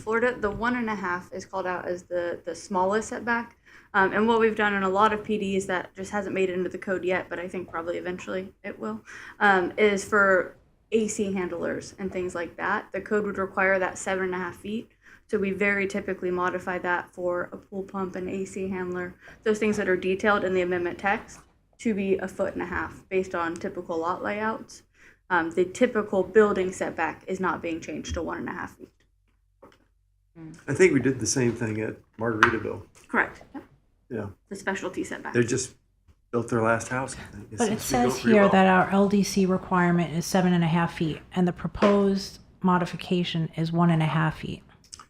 Florida. The 1.5 is called out as the smallest setback. And what we've done in a lot of PDs that just hasn't made it into the code yet, but I think probably eventually it will, is for AC handlers and things like that. The code would require that 7.5 feet. So we very typically modify that for a pool pump and AC handler, those things that are detailed in the amendment text, to be 1.5 feet based on typical lot layouts. The typical building setback is not being changed to 1.5 feet. I think we did the same thing at Margaritaville. Correct. Yep. Yeah. The specialty setback. They just built their last house, I think. But it seems to be going says pretty here well. that our LDC requirement is 7.5 feet, and the proposed modification is 1.5 feet.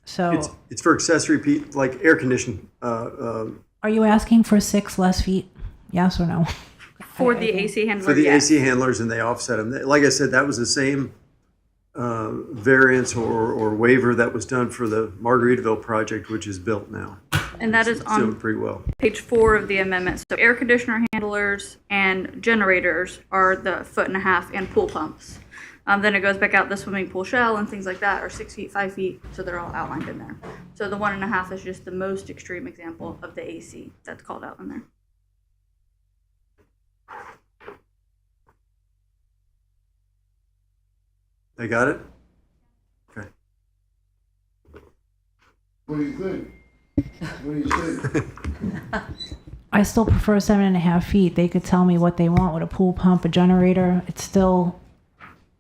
So It's for accessory, like air conditioning. are you asking for 6 less feet? Yes or no? For the AC handler, For the yes. AC handlers, and they offset them. Like I said, that was the same variance or waiver that was done for the Margaritaville project, which is built now. And that is It's doing on pretty well. page 4 of the amendment. So air conditioner handlers and generators are the 1.5 feet and pool pumps. Then it goes back out the swimming pool shell and things like that are 6 feet, 5 feet. So they're all outlined in there. So the 1.5 is just the most extreme example of the AC that's called out in there. They got it? Okay. What do you think? What do you say? I still prefer 7.5 feet. They could tell me what they want with a pool pump, a generator. It's still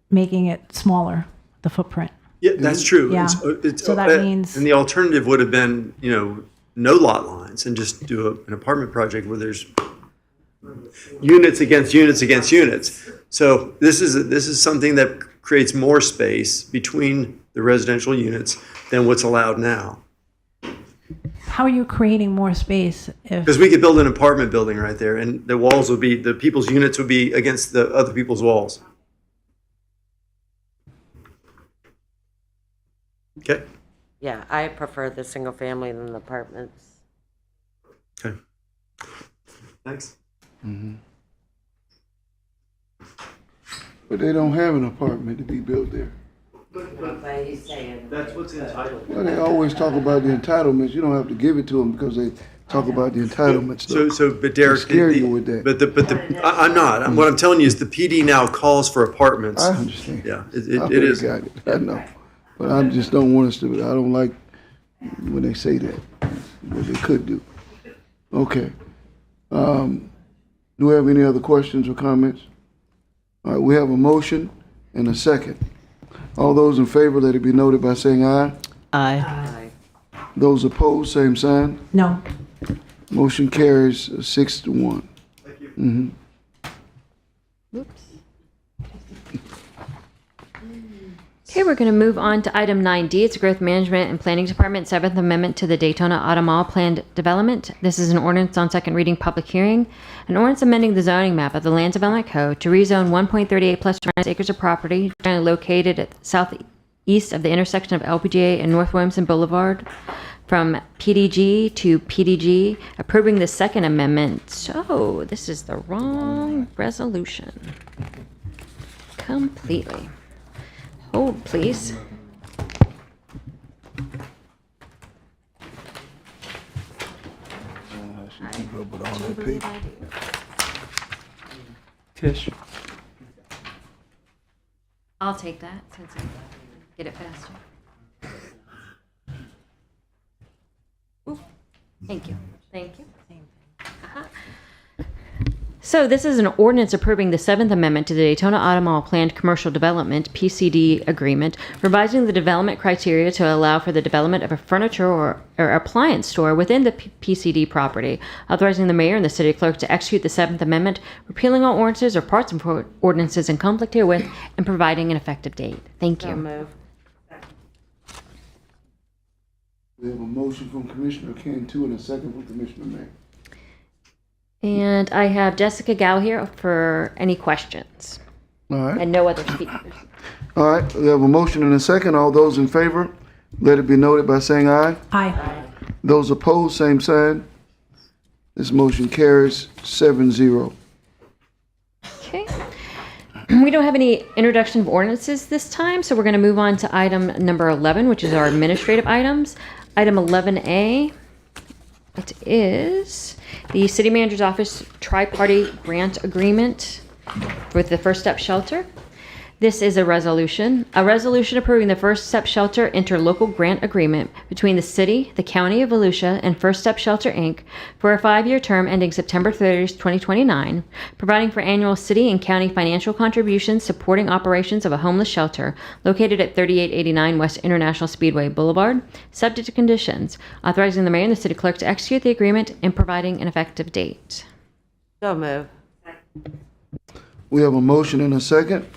making it smaller, the footprint. Yeah, that's true. Yeah. So that means- And the alternative would have been, no lot lines and just do an apartment project where there's units against units against units. So this is something that creates more space between the residential units than what's allowed now. How are you creating more space if Because we could build an apartment building right there, and the walls would be, the people's units would be against the other people's walls. Okay? Yeah, I prefer the single family than the apartments. Okay. Thanks. But they don't have an apartment to be built there. But he's saying. That's what's entitled. Well, they always talk about the entitlements. You don't have to give it to them because they talk about the entitlements. But Derek, They scare you with that. I'm not. What I'm telling you is the PD now calls for apartments. I understand. Yeah, I it is. got it. I know. But I just don't want us to, I don't like when they say that, what they could do. Okay. Do we have any other questions or comments? All right, we have a motion and a second. All those in favor, let it be noted by saying aye. Aye. Those opposed, same sign. no? Motion carries 6-1. Thank you. Whoops. Okay, we're going to move on to item 9D. It's Growth Management and Planning Department, 7th Amendment to the Daytona Auto Mall Planned Development. This is an ordinance on second reading public hearing. An ordinance amending the zoning map of the Land Development Code to rezone 1.38 plus 29 acres of property currently located at southeast of the intersection of LPGA and North Williamson Boulevard from PDG to PDG, approving the second amendment. So this is the wrong resolution. Completely. Hold, please. Tish. I'll take that since I get it faster. Ooh, thank you. Thank you. Uh-huh. So this is an ordinance approving the Seventh Amendment to the Daytona Automall Planned Commercial Development (PCD) agreement, revising the development criteria to allow for the development of a furniture or appliance store within the PCD property, authorizing the mayor and the city clerk to execute the Seventh Amendment, repealing all ordinances or parts of ordinances in conflict herewith, and providing an effective date. Thank you. So move. We have a motion from Commissioner Cantu and a second from Commissioner May. And I have Jessica Gow here for any questions. All right. And no other speakers. All right, we have a motion and a second. All those in favor, let it be noted by saying aye. Aye. Those opposed, same sign. This motion carries 7-0. Okay. We don't have any introduction of ordinances this time, so we're going to move on to item number 11, which is our administrative items. Item 11A, it is the City Manager's Office Tri-Party Grant Agreement with the First Step Shelter. This is a resolution approving the First Step Shelter interlocal grant agreement between the city, the county of Volusia, and First Step Shelter, Inc. for a 5-year term ending September 30th, 2029, providing for annual city and county financial contributions supporting operations of a homeless shelter located at 3889 West International Speedway Boulevard, subject to conditions, authorizing the mayor and the city clerk to execute the agreement and providing an effective date. So move. We have a motion and a second.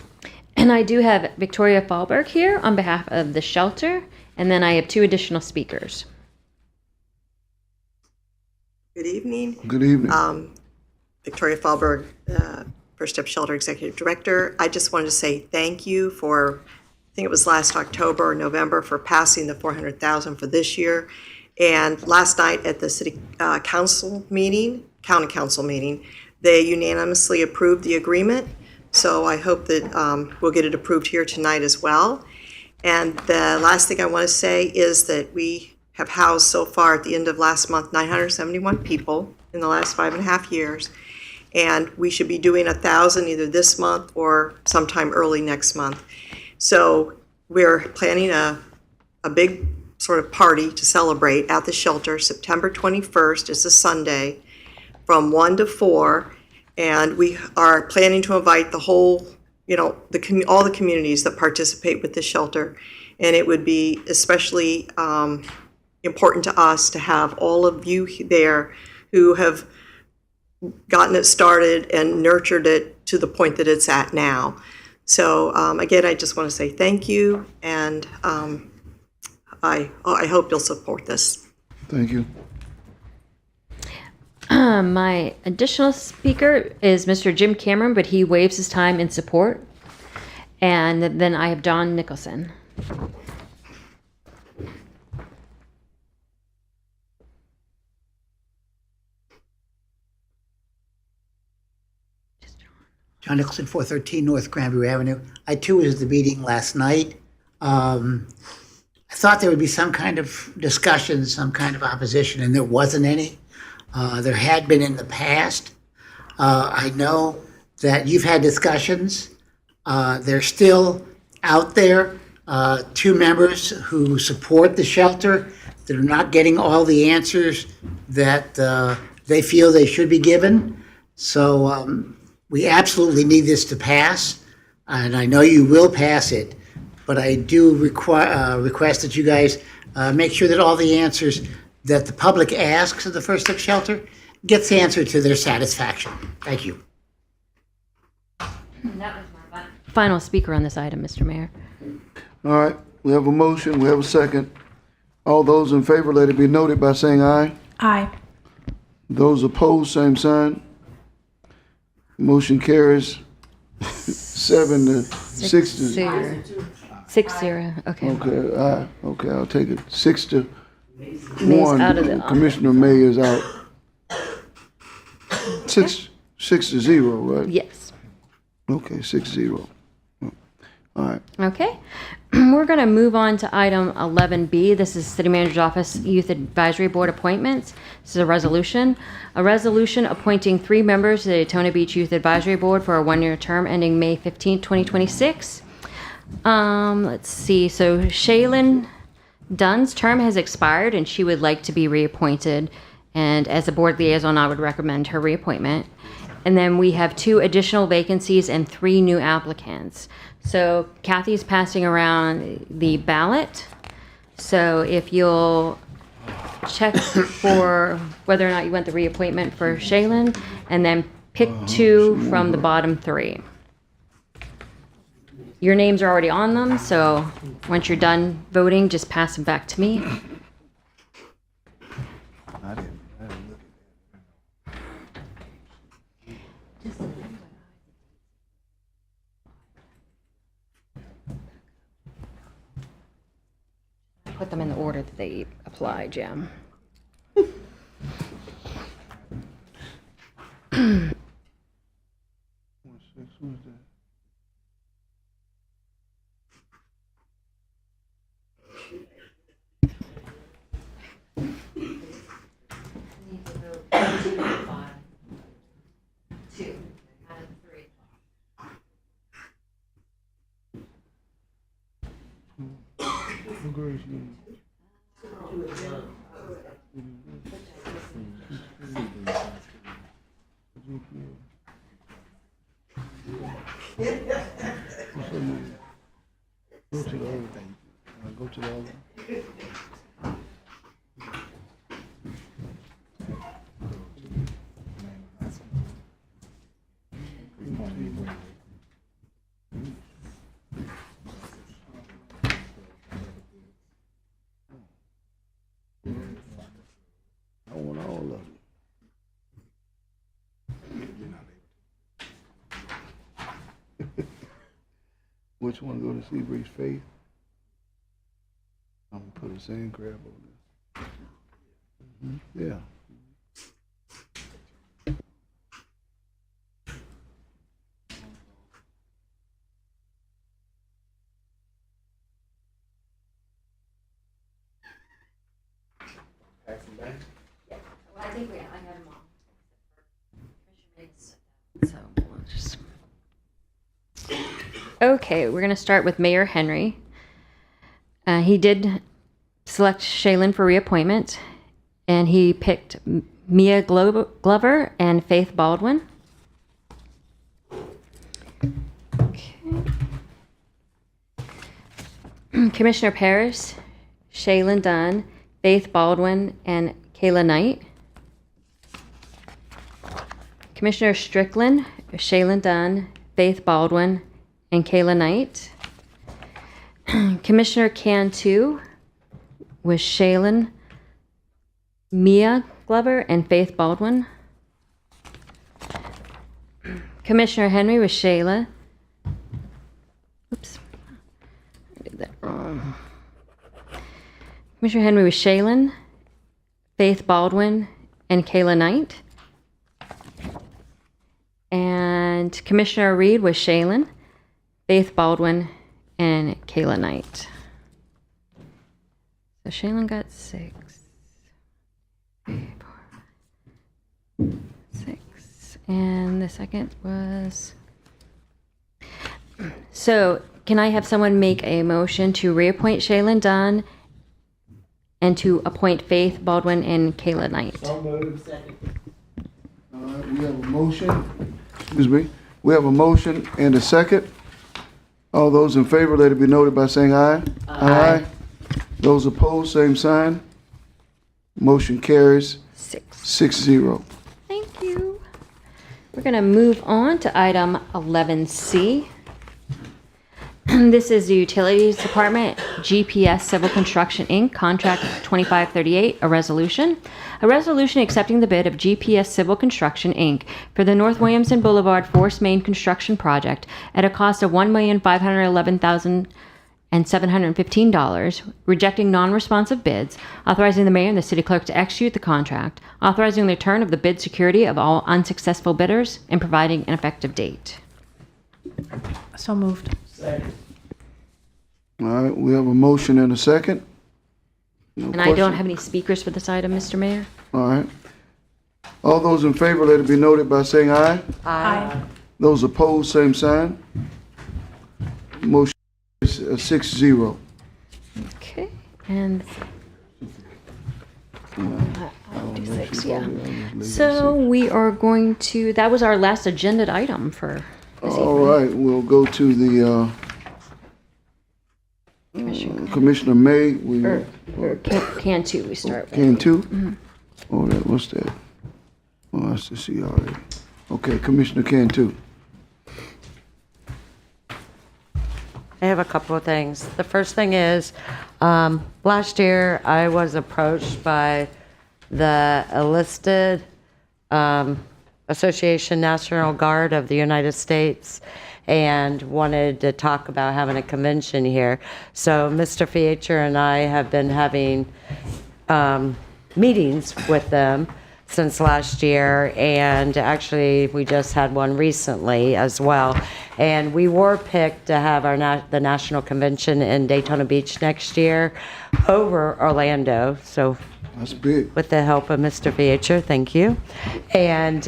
And I do have Victoria Fallberg here on behalf of the shelter, and then I have 2 additional speakers. Good evening. Good evening. Victoria Fallberg, First Step Shelter Executive Director. I just wanted to say thank you for, I think it was last October or November, for passing the $400,000 for this year. And last night at the City Council meeting, County Council meeting, they unanimously approved the agreement. So I hope that we'll get it approved here tonight as well. And the last thing I want to say is that we have housed so far at the end of last month 971 people in the last 5.5 years. And we should be doing 1,000 either this month or sometime early next month. So we're planning a big sort of party to celebrate at the shelter. September 21st is a Sunday from 1 to 4. And we are planning to invite the whole, all the communities that participate with the shelter. And it would be especially important to us to have all of you there who have gotten it started and nurtured it to the point that it's at now. So again, I just want to say thank you, and I hope you'll support this. Thank you. My additional speaker is Mr. Jim Cameron, but he waives his time in support. And then I have Don Nicholson. John Nicholson, 413 North Granbury Avenue. I too was at the meeting last night. I thought there would be some kind of discussion, some kind of opposition, and there wasn't any. There had been in the past. I know that you've had discussions. They're still out there. 2 members who support the shelter that are not getting all the answers that they feel they should be given. So we absolutely need this to pass, and I know you will pass it. But I do request that you guys make sure that all the answers that the public asks of the First Step Shelter gets answered to their satisfaction. Thank you. That was my final speaker on this item, Mr. Mayor. All right, we have a motion, we have a second. All those in favor, let it be noted by saying aye. Aye. Those opposed, same sign. Motion carries 7 to 6 to 0. 6-0, okay. Okay, aye. Okay, I'll take it. 6 to May's 1. out of the Commissioner May is out. 6 to 0, right? Yes. Okay, 6-0. All right. Okay. We're going to move on to item 11B. This is City Manager's Office Youth Advisory Board appointments. This is a resolution. A resolution appointing 3 members to the Daytona Beach Youth Advisory Board for a 1-year term ending May 15, 2026. Let's see. So Shaylin Dunn's term has expired and she would like to be reappointed. And as a board liaison, I would recommend her reappointment. And then we have 2 additional vacancies and 3 new applicants. So Kathy's passing around the ballot. So if you'll check for whether or not you want the reappointment for Shaylin, and then pick 2 from the bottom 3. Your names are already on them, so once you're done voting, just pass them back to me. I didn't look at Put them in the order that they applied, yeah. Go to the other thing. Go to the other. I want all of them. Which one go to Seabreeze Faith? I'm gonna put a sand crab on there. Yeah. I think I have them all. So we'll just. Okay, we're going to start with Mayor Henry. He did select Shaylin for reappointment, and he picked Mia Glover and Faith Baldwin. Okay. Commissioner Parrish, Shaylin Dunn, Faith Baldwin, and Kayla Knight. Commissioner Strickland, Shaylin Dunn, Faith Baldwin, and Kayla Knight. Commissioner Cantu was Shaylin, Mia Glover, and Faith Baldwin. Commissioner Henry was Shayla. Oops, I did that wrong. Commissioner Henry was Shaylin, Faith Baldwin, and Kayla Knight. And Commissioner Reed was Shaylin, Faith Baldwin, and Kayla Knight. So Shaylin got 6. 6. And the second was... So can I have someone make a motion to reappoint Shaylin Dunn and to appoint Faith Baldwin and Kayla Knight? So moved. All right, we have a motion. Excuse me. We have a motion and a second. All those in favor, let it be noted by saying aye. Aye. Those opposed, same sign. Motion carries 6-0. Thank you. We're going to move on to item 11C. This is the Utilities Department, GPS Civil Construction, Inc., Contract 2538, a resolution. A resolution accepting the bid of GPS Civil Construction, Inc. for the North Williamson Boulevard Force Main Construction Project at a cost of $1,511,715, rejecting non-responsive bids, authorizing the mayor and the city clerk to execute the contract, authorizing the return of the bid security of all unsuccessful bidders, and providing an effective date. So moved. All right, we have a motion and a second. No And I don't question? have any speakers for this item, Mr. Mayor. All right. All those in favor, let it be noted by saying aye. Aye. Those opposed, same sign. Motion is 6-0. Okay, and. Yeah. So we are going to, that was our last agenda item for this All evening. right, we'll go to the Commissioner May. Can two, we start with. Can two? Oh, what's that? Oh, that's the CRA. Okay, Commissioner Can two. I have a couple of things. The first thing is, last year I was approached by the enlisted Association National Guard of the United States and wanted to talk about having a convention here. So Mr. Fietcher and I have been having meetings with them since last year, and actually we just had one recently as well. And we were picked to have the national convention in Daytona Beach next year over Orlando. So that's big. With the help of Mr. Fietcher, thank you. And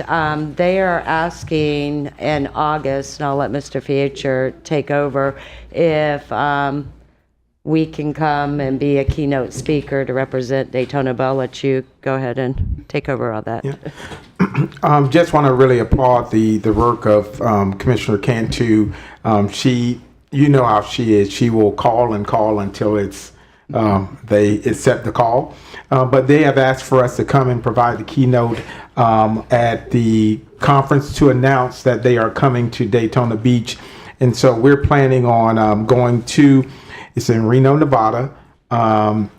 they are asking in August, and I'll let Mr. Fietcher take over, if we can come and be a keynote speaker to represent Daytona. But I'll let you go ahead and take over on that. Just want to really applaud the work of Commissioner Cantu. She, you know how she is. She will call and call until it's they accept the call. But they have asked for us to come and provide the keynote at the conference to announce that they are coming to Daytona Beach. And so we're planning on going to, it's in Reno, Nevada, to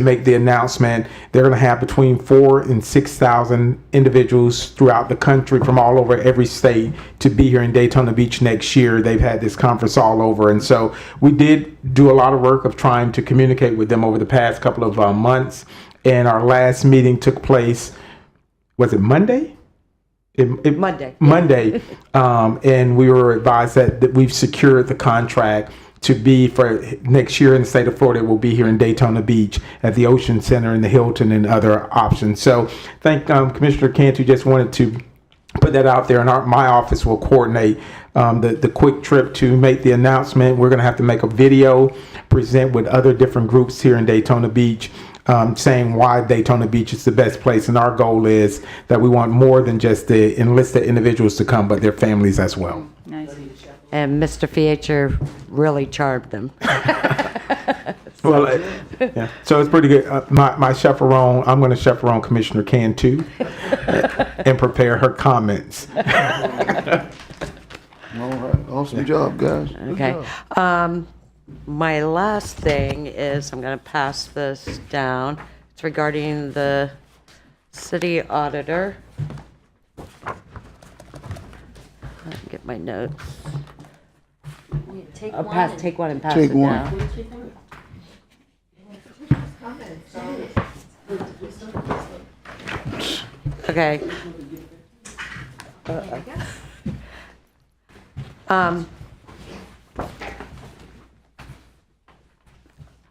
make the announcement. They're going to have between 4,000 and 6,000 individuals throughout the country from all over every state to be here in Daytona Beach next year. They've had this conference all over. And so we did do a lot of work of trying to communicate with them over the past couple of months. And our last meeting took place, was it Monday? Monday. Monday. And we were advised that we've secured the contract to be for next year in the state of Florida. Will be here in Daytona Beach at the Ocean Center and the Hilton and other options. So thank Commissioner Cantu. Just wanted to put that out there, and my office will coordinate the quick trip to make the announcement. We're going to have to make a video, present with other different groups here in Daytona Beach, saying why Daytona Beach is the best place. And our goal is that we want more than just the enlisted individuals to come, but their families as well. Nice. And Mr. Fietcher really charmed them. Well, yeah. So it's pretty good. My chaperone, I'm going to chaperone Commissioner Cantu and prepare her comments. All right, awesome job, guys. Good Okay. job. My last thing is, I'm going to pass this down. It's regarding the city auditor. Let me get my notes. Take one and pass Take it one. down. Okay.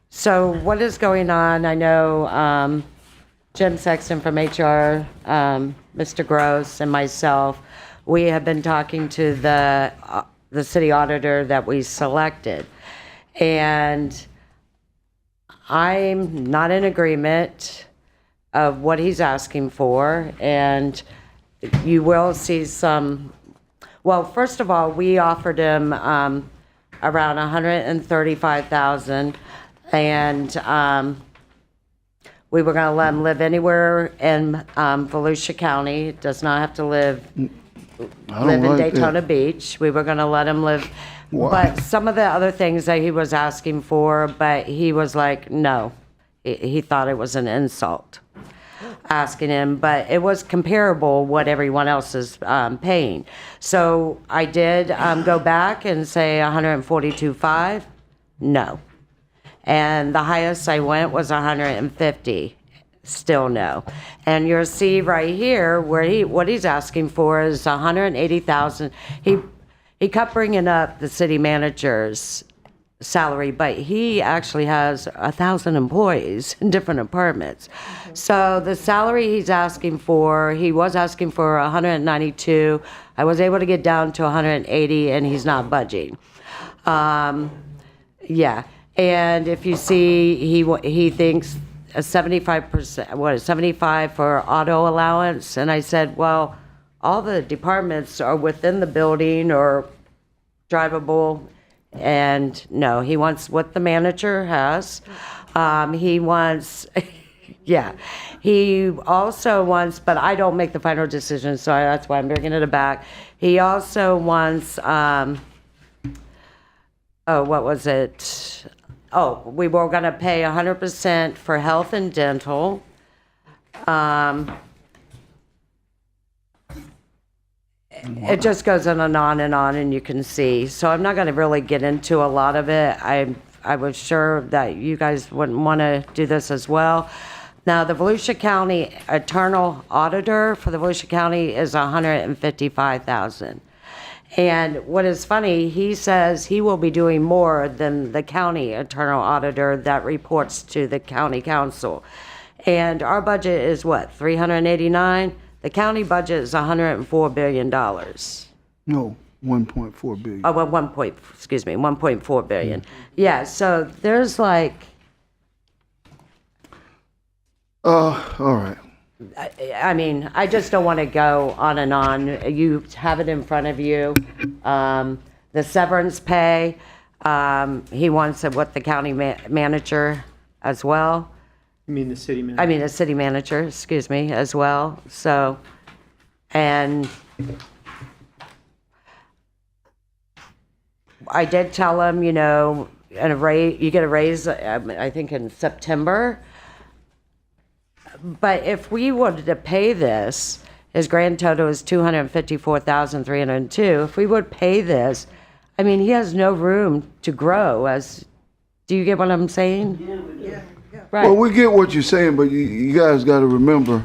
So what is going on? I know Jim Sexton from HR, Mr. Gross, and myself, we have been talking to the city auditor that we selected. And I'm not in agreement of what he's asking for. And you will see some, well, first of all, we offered him around $135,000, and we were going to let him live anywhere in Volusia County. Does not have to live in Daytona Beach. We were going to let him live. Wow. But some of the other things that he was asking for, but he was like, no. He thought it was an insult asking him, but it was comparable what everyone else is paying. So I did go back and say 142.5. No. And the highest I went was 150. Still no. And you'll see right here where what he's asking for is 180,000. He kept bringing up the city manager's salary, but he actually has 1,000 employees in different departments. So the salary he's asking for, he was asking for 192. I was able to get down to 180, and he's not budging. Yeah, and if you see, he thinks a 75%, what is 75 for auto allowance, and I said, well, all the departments are within the building or drivable, and no, he wants what the manager has. He wants, yeah, he also wants, but I don't make the final decision, so that's why I'm bringing it back. He also wants, what was it? Oh, we were going to pay 100% for health and dental. It just goes on, and you can see. So I'm not going to really get into a lot of it. I was sure that you guys wouldn't want to do this as well. Now, the Volusia County Internal Auditor for the Volusia County is $155,000. And what is funny, he says he will be doing more than the county internal auditor that reports to the county council. And our budget is what, 389? The county budget is $104 billion. No, 1.4 billion. Oh, well, 1.4 billion. Yeah, so there's like, all right. I mean, I just don't want to go on and on. You have it in front of you. The severance pay, he wants it with the county manager as well. You mean the city manager? I mean, the city manager, excuse me, as well. So, and I did tell him, you know, and you get a raise, I think in September. But if we wanted to pay this, his grand total is $254,302. If we would pay this, I mean, he has no room to grow. Do you get what I'm saying? Yeah. Right. Well, we get what you're saying, but you guys got to remember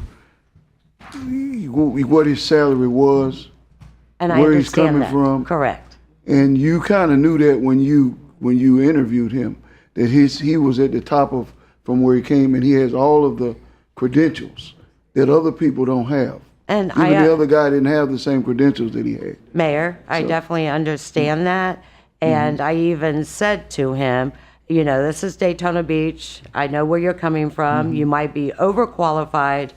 what his salary was, and I where he's understand coming that. from. Correct. And you kind of knew that when you interviewed him, that he was at the top of from where he came, and he has all of the credentials that other people don't have. And even the other guy didn't have the same credentials that he had. Mayor, I definitely understand that. And I even said to him, you know, this is Daytona Beach. I know where you're coming from. You might be overqualified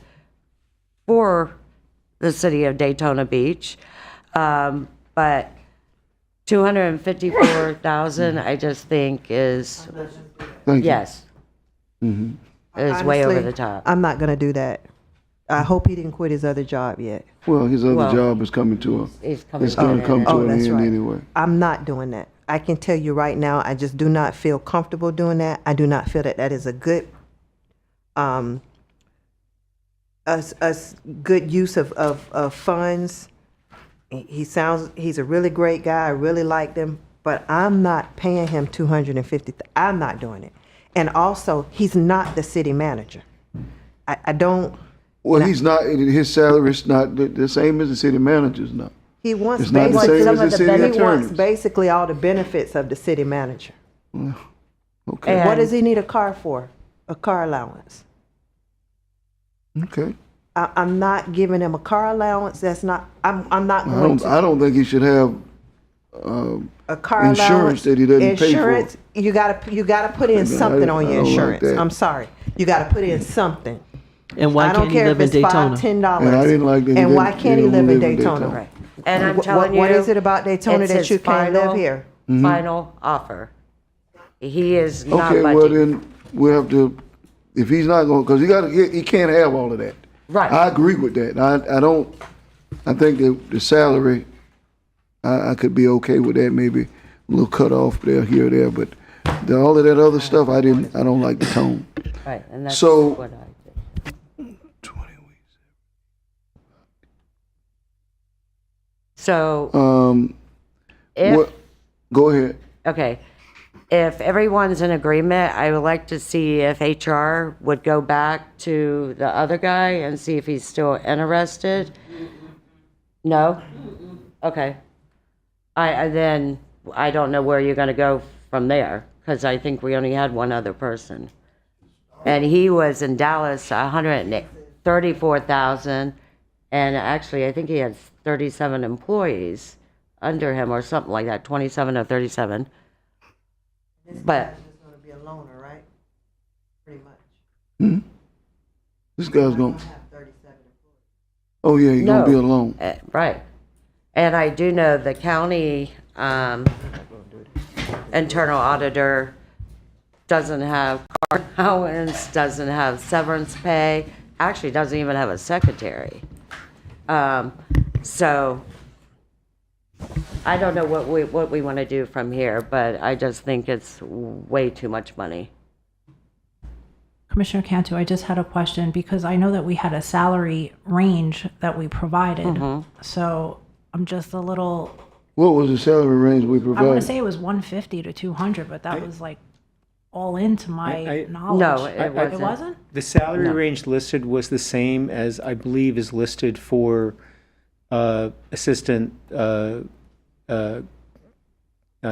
for the city of Daytona Beach. But $254,000, I just think is, yes, is way over the top. I'm not going to do that. I hope he didn't quit his other job yet. Well, his other job is coming to a, it's going to come to an end anyway. I'm not doing that. I can tell you right now, I just do not feel comfortable doing that. I do not feel that that is a good, a good use of funds. He's a really great guy. I really like him, but I'm not paying him $250,000. I'm not doing it. And also, he's not the city manager. I don't. Well, he's not. His salary is not the same as the city manager's not. He wants It's not the same as the city he attorney's. wants basically all the benefits of the city manager. Okay. What does he need a car for? A car allowance. Okay. I'm not giving him a car allowance. That's not. I'm not going to. I don't think he should have a car insurance allowance that he doesn't insurance, pay for. You gotta put in something on your I don't like insurance. that. I'm sorry. You gotta put in something. And why I don't can't he care live if in it's Daytona? $5, $10. And I didn't like that he And why didn't- can't he he live in didn't live in Daytona? Daytona. Right. And I'm telling What you, is it about Daytona it's that his you can't live final- here? Final offer. He is not Okay, well budging. then we'll have to. If he's not going, because he can't have all of that. Right. I agree with that. I don't. I think the salary, I could be okay with that. Maybe a little cut off there, here or there, but all of that other stuff, I don't like the tone. Right, and that's So- what I did. 20 weeks. So, if, Go ahead. okay, if everyone's in agreement, I would like to see if HR would go back to the other guy and see if he's still interested. No? Okay. Then I don't know where you're gonna go from there, because I think we only had one other person. And he was in Dallas, 134,000, and actually, I think he had 37 employees under him or something like that, 27 or 37. But Just gonna be a loner, right? Pretty much. This guy's gonna, Have 37 employees. oh yeah, he's gonna be alone. Right. And I do know the county internal auditor doesn't have car allowance, doesn't have severance pay, actually doesn't even have a secretary. So I don't know what we want to do from here, but I just think it's way too much money. Commissioner Cantu, I just had a question because I know that we had a salary range that we provided. So I'm just a little, What was the salary range we I want to provided? say it was 150 to 200, but that was like all into my knowledge. No, it wasn't. It wasn't? The salary No. range listed was the same as I believe is listed for assistant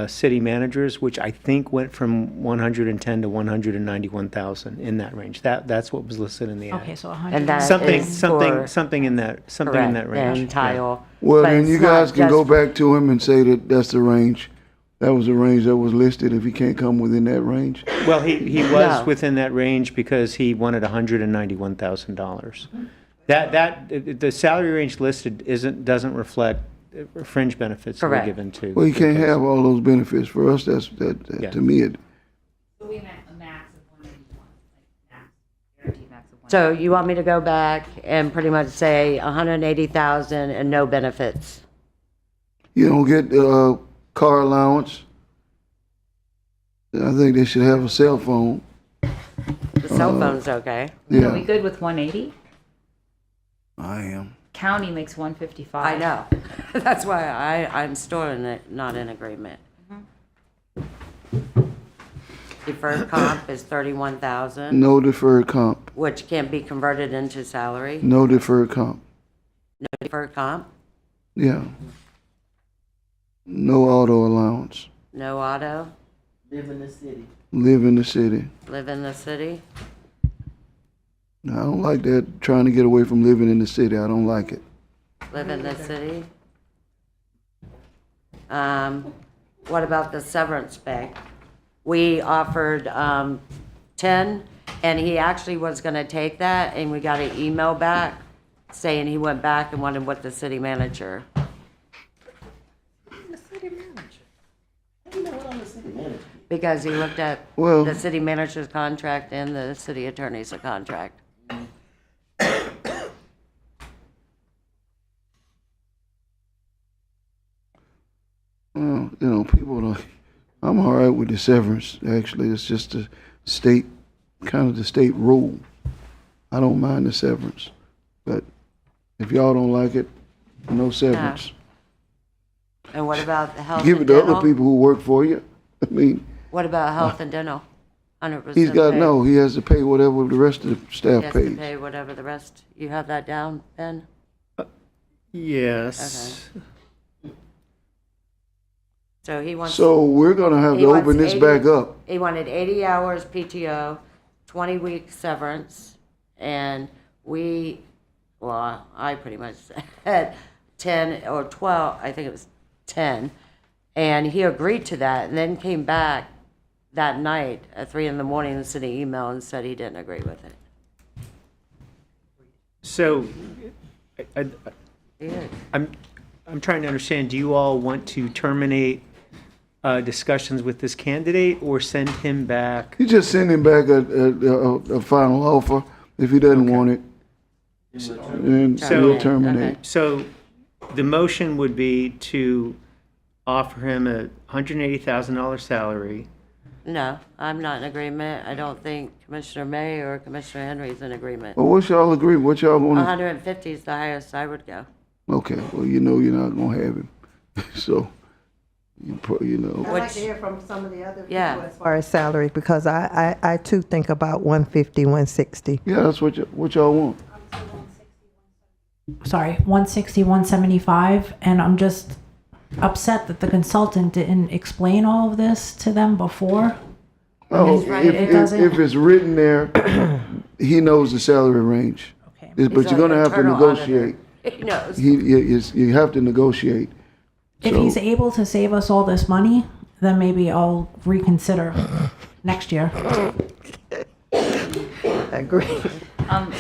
city managers, which I think went from 110 to 191,000 in that range. That's what was listed in the ad. Okay, so 100. And that Something is for- something in that Correct, range. and tile. Well, But then it's you not guys can go just- back to him and say that that's the range. That was the range that was listed. If he can't come within that range, Well, he was No. within that range because he wanted $191,000. That the salary range listed doesn't reflect fringe benefits that were Correct. given to. well, he can't have all those benefits. For us, that Yeah. to me, it, So we meant a max of 181, like max, guaranteed max of 181. So you want me to go back and pretty much say 180,000 and no benefits? you don't get car allowance. I think they should have a cell phone. The cell phone's okay. Are we Yeah, good with 180? I am. County makes 155. I know. That's why I'm still not in agreement. Deferred comp is 31,000, No deferred comp. which can't be converted into salary. No deferred comp. No deferred comp, Yeah. No auto allowance. no auto, Live in the city. Live in the city. live in the city. I don't like that. Trying to get away from living in the city. I don't like it. Live in the city. What about the severance pay? We offered 10, and he actually was going to take that, and we got an email back saying he went back and wanted what the city manager. Because he looked at Well- the city manager's contract and the city attorney's contract. People don't. I'm all right with the severance. Actually, it's just the state, kind of the state rule. I don't mind the severance, but if y'all don't like it, no severance. And what about the health Give it and to dental? other people who work for you. I mean, What about health and dental? 100% he's got pay. no. He has to pay whatever the rest of the He staff has to pays. pay whatever the rest. You have that down, Ben? Yes. So he wants. So we're gonna have he to wants open this 80 back up. He wanted 80 hours PTO, 20 weeks severance, and I pretty much said 10 or 12, I think it was 10. And he agreed to that and then came back that night at 3 in the morning and sent an email and said he didn't agree with it. So He did. I'm trying to understand, do you all want to terminate discussions with this candidate or send him back? You just send him back a final offer if he doesn't want it, and we'll terminate. So the motion would be to offer him a $180,000 salary. No, I'm not in agreement. I don't think Commissioner May or Commissioner Henry is in agreement. Well, what's y'all agree? What y'all want? 150 is the highest I would go. Okay, well, you know you're not gonna have him, so you know. I'd like to hear from some of the other people Yeah. as far as salary, because I too think about 150, 160. Yeah, that's what y'all want. Sorry, 160, 175, and I'm just, upset that the consultant didn't explain all of this to them before. Oh, It doesn't. if it's written there, he knows the salary range. Okay. But you're gonna have to negotiate. He knows. You have to negotiate. If So- he's able to save us all this money, then maybe I'll reconsider next year. Agree. I'm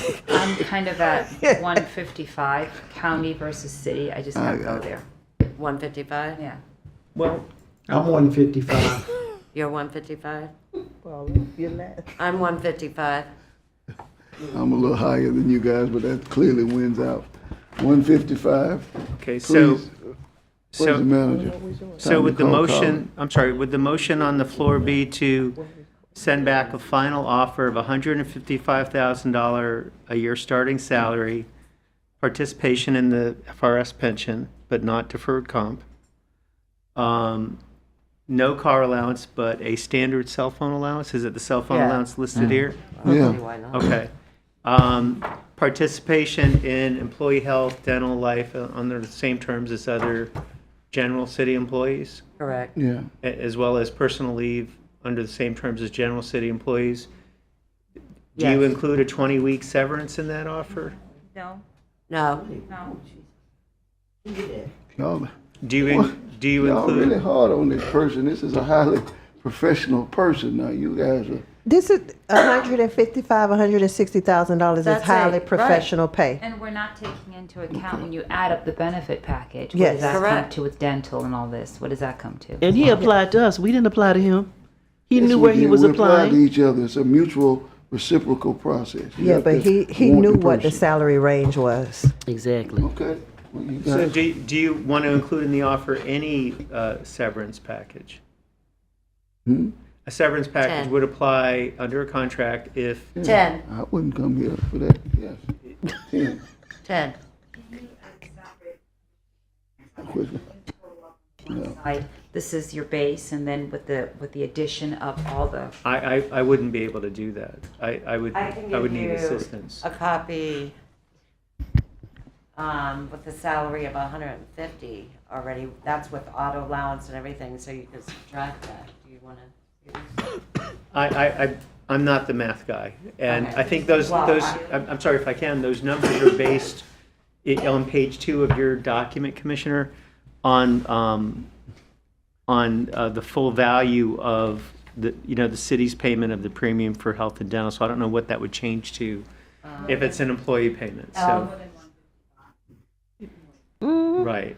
kind of at 155, county versus city. I just gotta go there. 155? Yeah. Well, I'm 155. You're 155? Well, you're last. I'm 155. I'm a little higher than you guys, but that clearly wins out. 155. okay, so, Please. Where's the manager? so Time with to the call motion, Colin. I'm sorry, would the motion on the floor be to send back a final offer of $155,000 a year starting salary, participation in the FRS pension, but not deferred comp, no car allowance, but a standard cell phone allowance? Is it the cell phone Yeah. allowance listed here? Yeah. Why not? Okay. Participation in employee health, dental, life, under the same terms as other general city employees, Correct. Yeah. as well as personal leave under the same terms as general city employees. Do you Yes. include a 20-week severance in that offer? No, No. no. Y'all, Do you y'all really include? hard on this person. This is a highly professional person. Now you guys are. This is $160,000 is That's highly it, right. professional pay. And we're not taking into account when you add up the benefit package. What Yes. does that come Correct. to with dental and all this? What does that come to? And he applied to us. We didn't apply to him. He Yes, knew we where he did. was We apply to applying. each other. It's a mutual reciprocal process. You Yeah, have but to he want knew what the person. salary range was. Exactly. Okay. Well, you So guys, do you want to include in the offer any severance package? Hmm? A severance package 10. would apply under a contract if 10. I wouldn't come here for that. Yes. 10. 10. Yeah. This is your base, and then with the addition of all the. I wouldn't be able to do that. I would I can would give need you assistance. a copy with the salary of 150 already. That's with auto allowance and everything, so you can subtract that. Do you want to? I'm not the math guy, and Okay. I think those Well, I'm sorry if I can. Those numbers are based on page 2 of your document, Commissioner, on the full value of the city's payment of the premium for health and dental. So I don't know what that would change to if it's an employee payment. So right,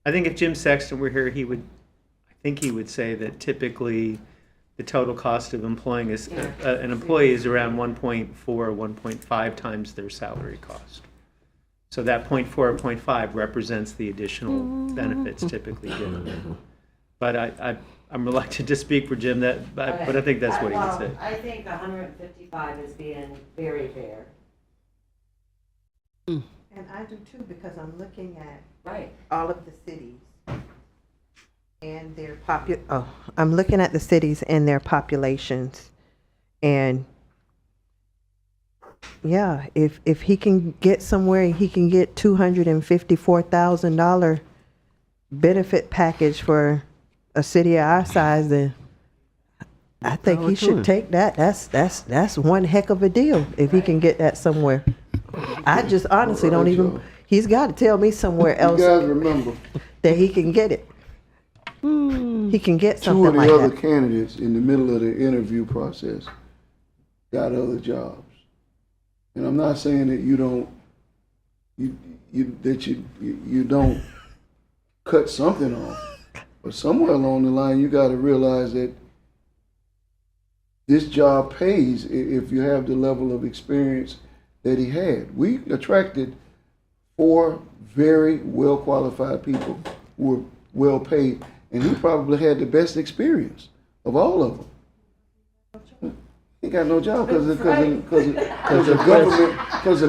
I think if Jim Sexton were here, I think he would say that typically the total cost of employing an employee is around 1.4 or 1.5 times their salary cost. So that 0.4 or 0.5 represents the additional benefits typically given. But I'm reluctant to speak for Jim, but I think that's what he would say. I think 155 is being very fair. And I do too, because I'm looking at Right. all of the cities and their I'm looking at the cities and their populations. And yeah, if he can get somewhere, he can get $254,000 benefit package for a city of our size, then I think he should take that. That's one heck of a deal if he can get that somewhere. I just honestly don't even. He's got to tell me somewhere You else guys remember, that he can get it. He can get two something of the like other that. candidates in the middle of the interview process got other jobs. And I'm not saying that you don't cut something off, but somewhere along the line you got to realize that this job pays if you have the level of experience that he had. We attracted 4 very well qualified people who were well paid, and he probably had the best experience of all of them. He got no job because the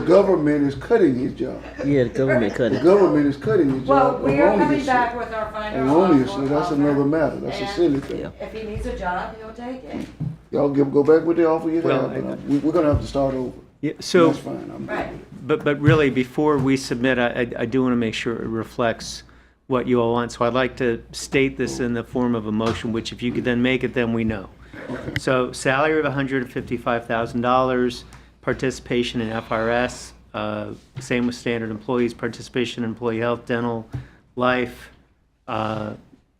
government is cutting his job. Yeah, the government cut The it. government is cutting his Well, job. we are coming erroneously. back with our final Erroneously, offer. that's another matter. That's a silly thing. If he needs a job, he'll take it. Y'all go back with the offer you Well, have, but we're gonna have to start over. Yeah, so, That's fine. Right. but really, before we submit, I do want to make sure it reflects what you all want. So I'd like to state this in the form of a motion, which if you could then make it, then we know. So salary of $155,000, participation in FRS, same with standard employees, participation in employee health, dental, life,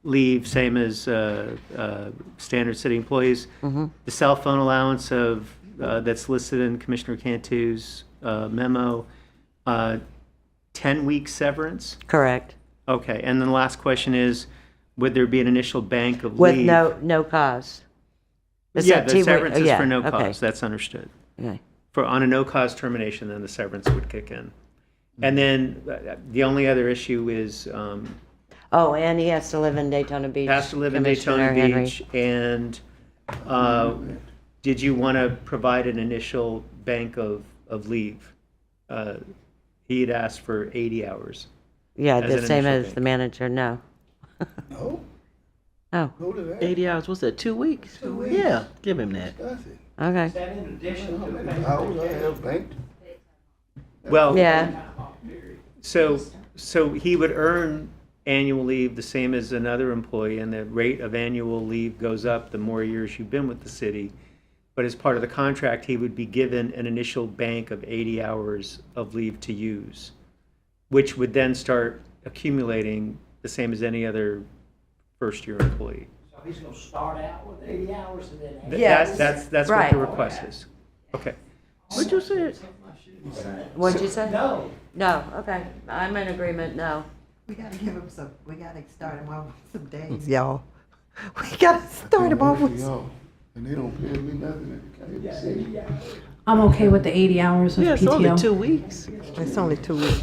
leave, same as standard city employees. The cell phone allowance of that's listed in Commissioner Cantu's memo, 10-week severance? Correct. Okay, and then the last question is, would there be an initial bank of With leave? no cause. Is Yeah, that the 2 weeks? severance is Yeah, for no okay. cause, that's understood. Okay. For, on a no-cause termination, then the severance would kick in. And then the only other issue is, Oh, and he has to live in Daytona Beach. has to live in Commissioner Daytona Henry. Beach, and did you want to provide an initial bank of leave? He had asked for 80 hours. Yeah, as the an same initial as bank. the manager, no. No, Oh, go to that. 80 hours, what's that, 2 weeks? 2 weeks. Yeah, give him that. That's it. okay. How many hours I have banked? Well, Yeah, so he would earn annual leave the same as another employee, and the rate of annual leave goes up the more years you've been with the city. But as part of the contract, he would be given an initial bank of 80 hours of leave to use, which would then start accumulating the same as any other first-year employee. So he's gonna start out with 80 hours and then. Yes, That's what right. the request is. Okay. What you said? what'd you say? No. No, okay, I'm in agreement, no. We gotta give him some, we gotta start him off with some days, y'all. We gotta start him off with some. Y'all, and they don't pay me nothing at the county city. I'm okay with the 80 hours of Yeah, it's only PTO. 2 weeks. It's only 2 weeks.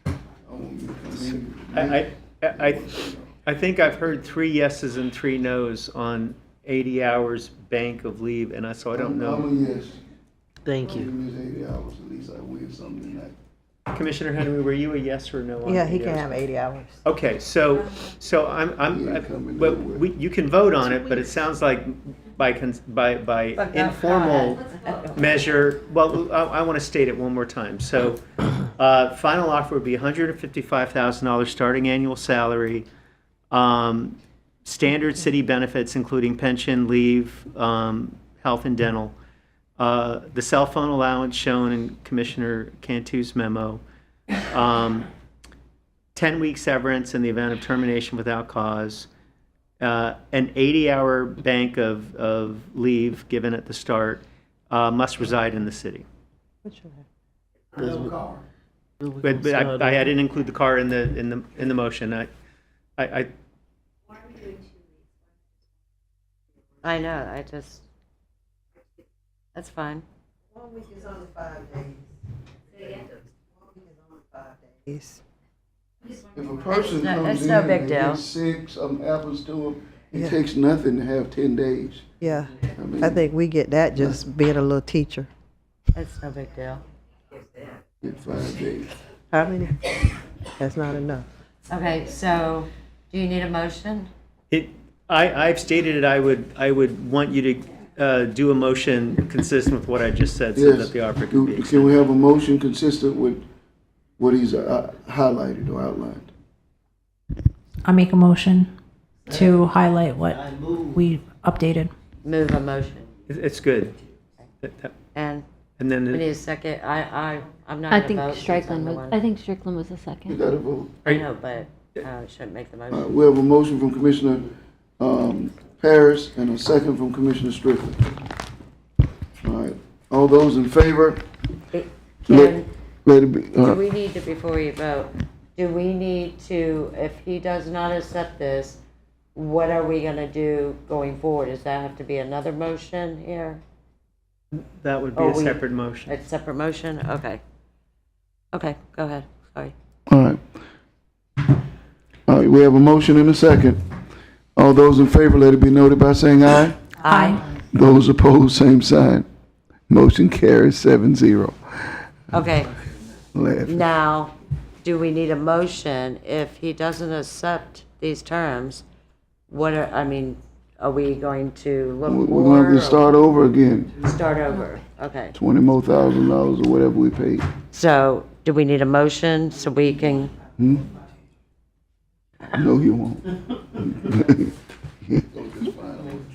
I want you to come in. I think I've heard 3 yeses and 3 nos on 80 hours bank of leave, and so I don't know. I'm a yes. Thank Give you. me 80 hours, at least I win something tonight. Commissioner Henry, were you a yes or no on Yeah, he 80 can hours? have 80 hours. Okay, so well, you can vote on it, but it sounds like by informal measure, well, I want to state it one more time. So, final offer would be $155,000 starting annual salary, standard city benefits, including pension, leave, health and dental, the cell phone allowance shown in Commissioner Cantu's memo, 10-week severance in the event of termination without cause, an 80-hour bank of leave given at the start, must reside in the city. No car. But I didn't include the car in the motion. I know, that's fine. 1 week is only 5 days. 1 week is only 5 days. If a person It's no- comes it's in no big and deal. gets sick, something happens to them, it Yeah. takes nothing to have 10 days. Yeah, I mean, I think we get that just being a little teacher. It's no big deal. get 5 days. How many? That's not enough. Okay, so, do you need a motion? I've stated it, I would want you to do a motion consistent with what I just said, so Yes. that the offer can be Can accepted. we have a motion consistent with what he's highlighted or outlined? I make a motion to highlight what we updated. Move a motion. It's good. And And then we the- need a second. I'm not I gonna think vote since I'm Strickland the was, one. I think Strickland was the You second. got to vote. I know, but I shouldn't make the motion. We have a motion from Commissioner Parrish and a second from Commissioner Strickland. All right, all those in favor? Can, Let it be. do we need to, before you vote, do we need to, if he does not accept this, what are we gonna do going forward? Does that have to be another motion here? that would be Oh, a separate motion. A separate motion? Okay. Okay, go ahead. Sorry. All right. All right, we have a motion and a second. All those in favor, let it be noted by saying aye. Aye. Those opposed, same sign. Motion carries 7-0. Okay. Laughing. Now, do we need a motion if he doesn't accept these terms? Are we going to look We're more? going to have to or start over again. Start over, okay. $20 more thousand or whatever we paid. So, do we need a motion so we can, No, you won't.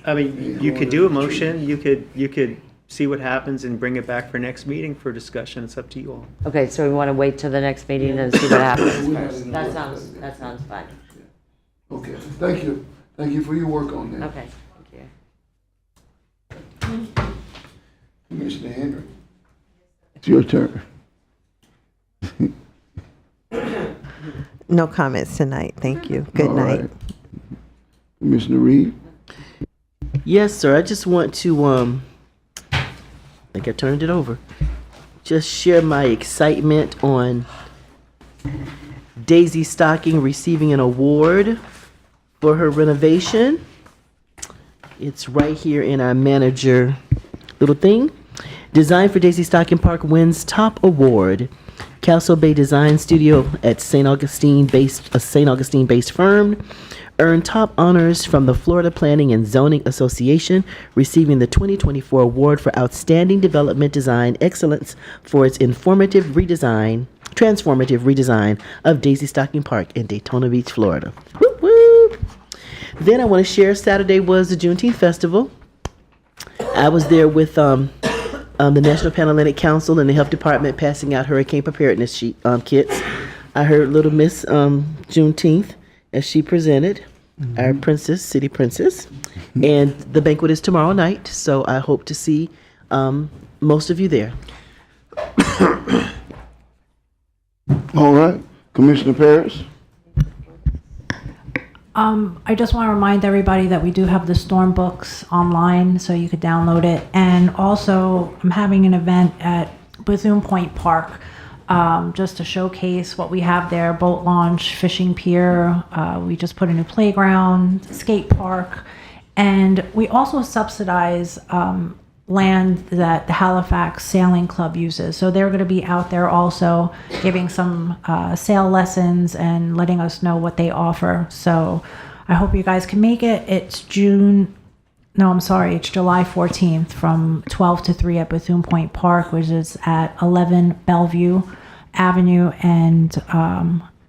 I mean, you could do a motion, you could see what happens and bring it back for next meeting for discussion. It's up to you all. Okay, so we want to wait till the next meeting and see what happens first. That sounds fine. Okay, thank you. Thank you for your work on that. Okay, thank you. Commissioner Henry, it's your turn. No comments tonight. Thank you. Good All night. right. Commissioner Reed? Yes, sir. I just want to, I think I turned it over. Just share my excitement on Daisy Stocking receiving an award for her renovation. It's right here in our manager little thing. Design for Daisy Stocking Park wins top award. Castle Bay Design Studio at St. Augustine-based firm earned top honors from the Florida Planning and Zoning Association, receiving the 2024 award for Outstanding Development Design Excellence for its transformative redesign of Daisy Stocking Park in Daytona Beach, Florida. Woo woo! Then I want to share Saturday was the Juneteenth Festival. I was there with the National Panhellenic Council and the Health Department passing out hurricane preparedness kits. I heard Little Miss Juneteenth as she presented, our princess, city princess. And the banquet is tomorrow night, so I hope to see most of you there. All right. Commissioner Paris? I just want to remind everybody that we do have the storm books online, so you could download it. And also, I'm having an event at Bethune Point Park, just to showcase what we have there, boat launch, fishing pier. We just put a new playground, skate park. And we also subsidize land that the Halifax Sailing Club uses. So they're going to be out there also giving some sail lessons and letting us know what they offer. So I hope you guys can make it. It's July 14th from 12 to 3 at Bethune Point Park, which is at 11 Bellevue Avenue. And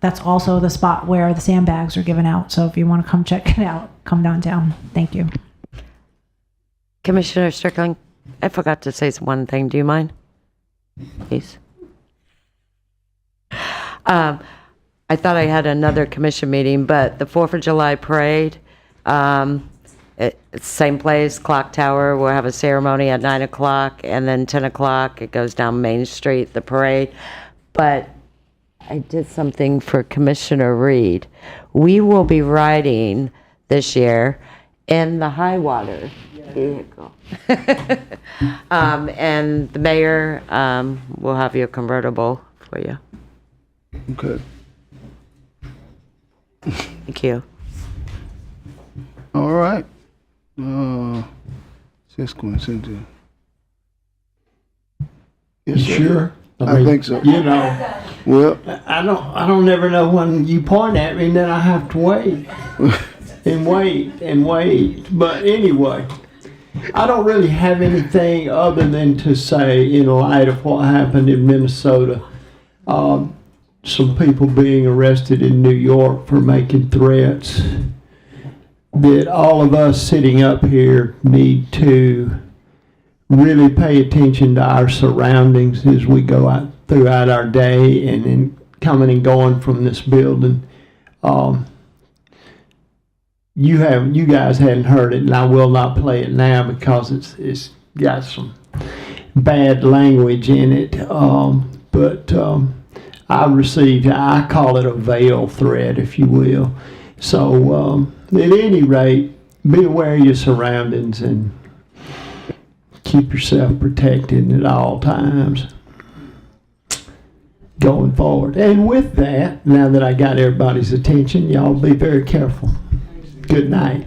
that's also the spot where the sandbags are given out. So if you want to come check it out, come downtown. Thank you. Commissioner Strickland, I forgot to say one thing. Do you mind? Please. I thought I had another commission meeting, but the 4th of July parade, it's same place, Clock Tower. We'll have a ceremony at 9 o'clock, and then 10 o'clock, it goes down Main Street, the parade. But I did something for Commissioner Reed. We will be riding this year in the high water vehicle. And the mayor will have you a convertible for you. Okay. Thank you. All right. Cynthia. Yes, sir. Sure. I think so. You know, Well, I don't ever know when you point at me, and then I have to wait and wait and wait. But anyway, I don't really have anything other than to say in light of what happened in Minnesota. Some people being arrested in New York for making threats, that all of us sitting up here need to really pay attention to our surroundings as we go out throughout our day and in coming and going from this building. You guys hadn't heard it, and I will not play it now because it's got some bad language in it. But I call it a veil threat, if you will. So at any rate, be aware of your surroundings and keep yourself protected at all times going forward. And with that, now that I got everybody's attention, y'all be very careful. Good night.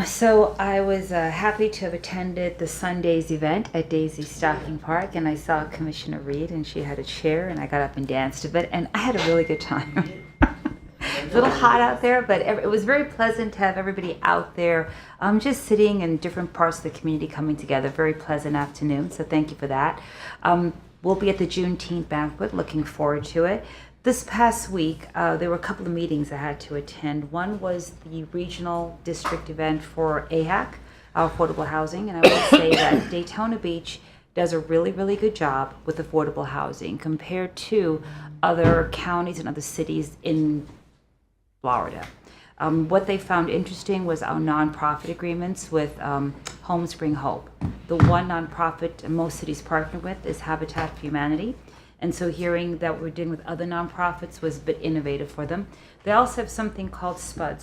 So I was happy to have attended the Sunday's event at Daisy Stocking Park, and I saw Commissioner Reed, and she had a chair, and I got up and danced a bit, and I had a really good time. It's a little hot out there, but it was very pleasant to have everybody out there, just sitting in different parts of the community coming together. Very pleasant afternoon, so thank you for that. We'll be at the Juneteenth banquet, looking forward to it. This past week, there were a couple of meetings I had to attend. One was the regional district event for AHAC, our affordable housing, and I would say that Daytona Beach does a really, really good job with affordable housing compared to other counties and other cities in Florida. What they found interesting was our nonprofit agreements with Home Spring Hope. The one nonprofit most cities partner with is Habitat for Humanity. And so hearing that we're dealing with other nonprofits was a bit innovative for them. They also have something called SPUD,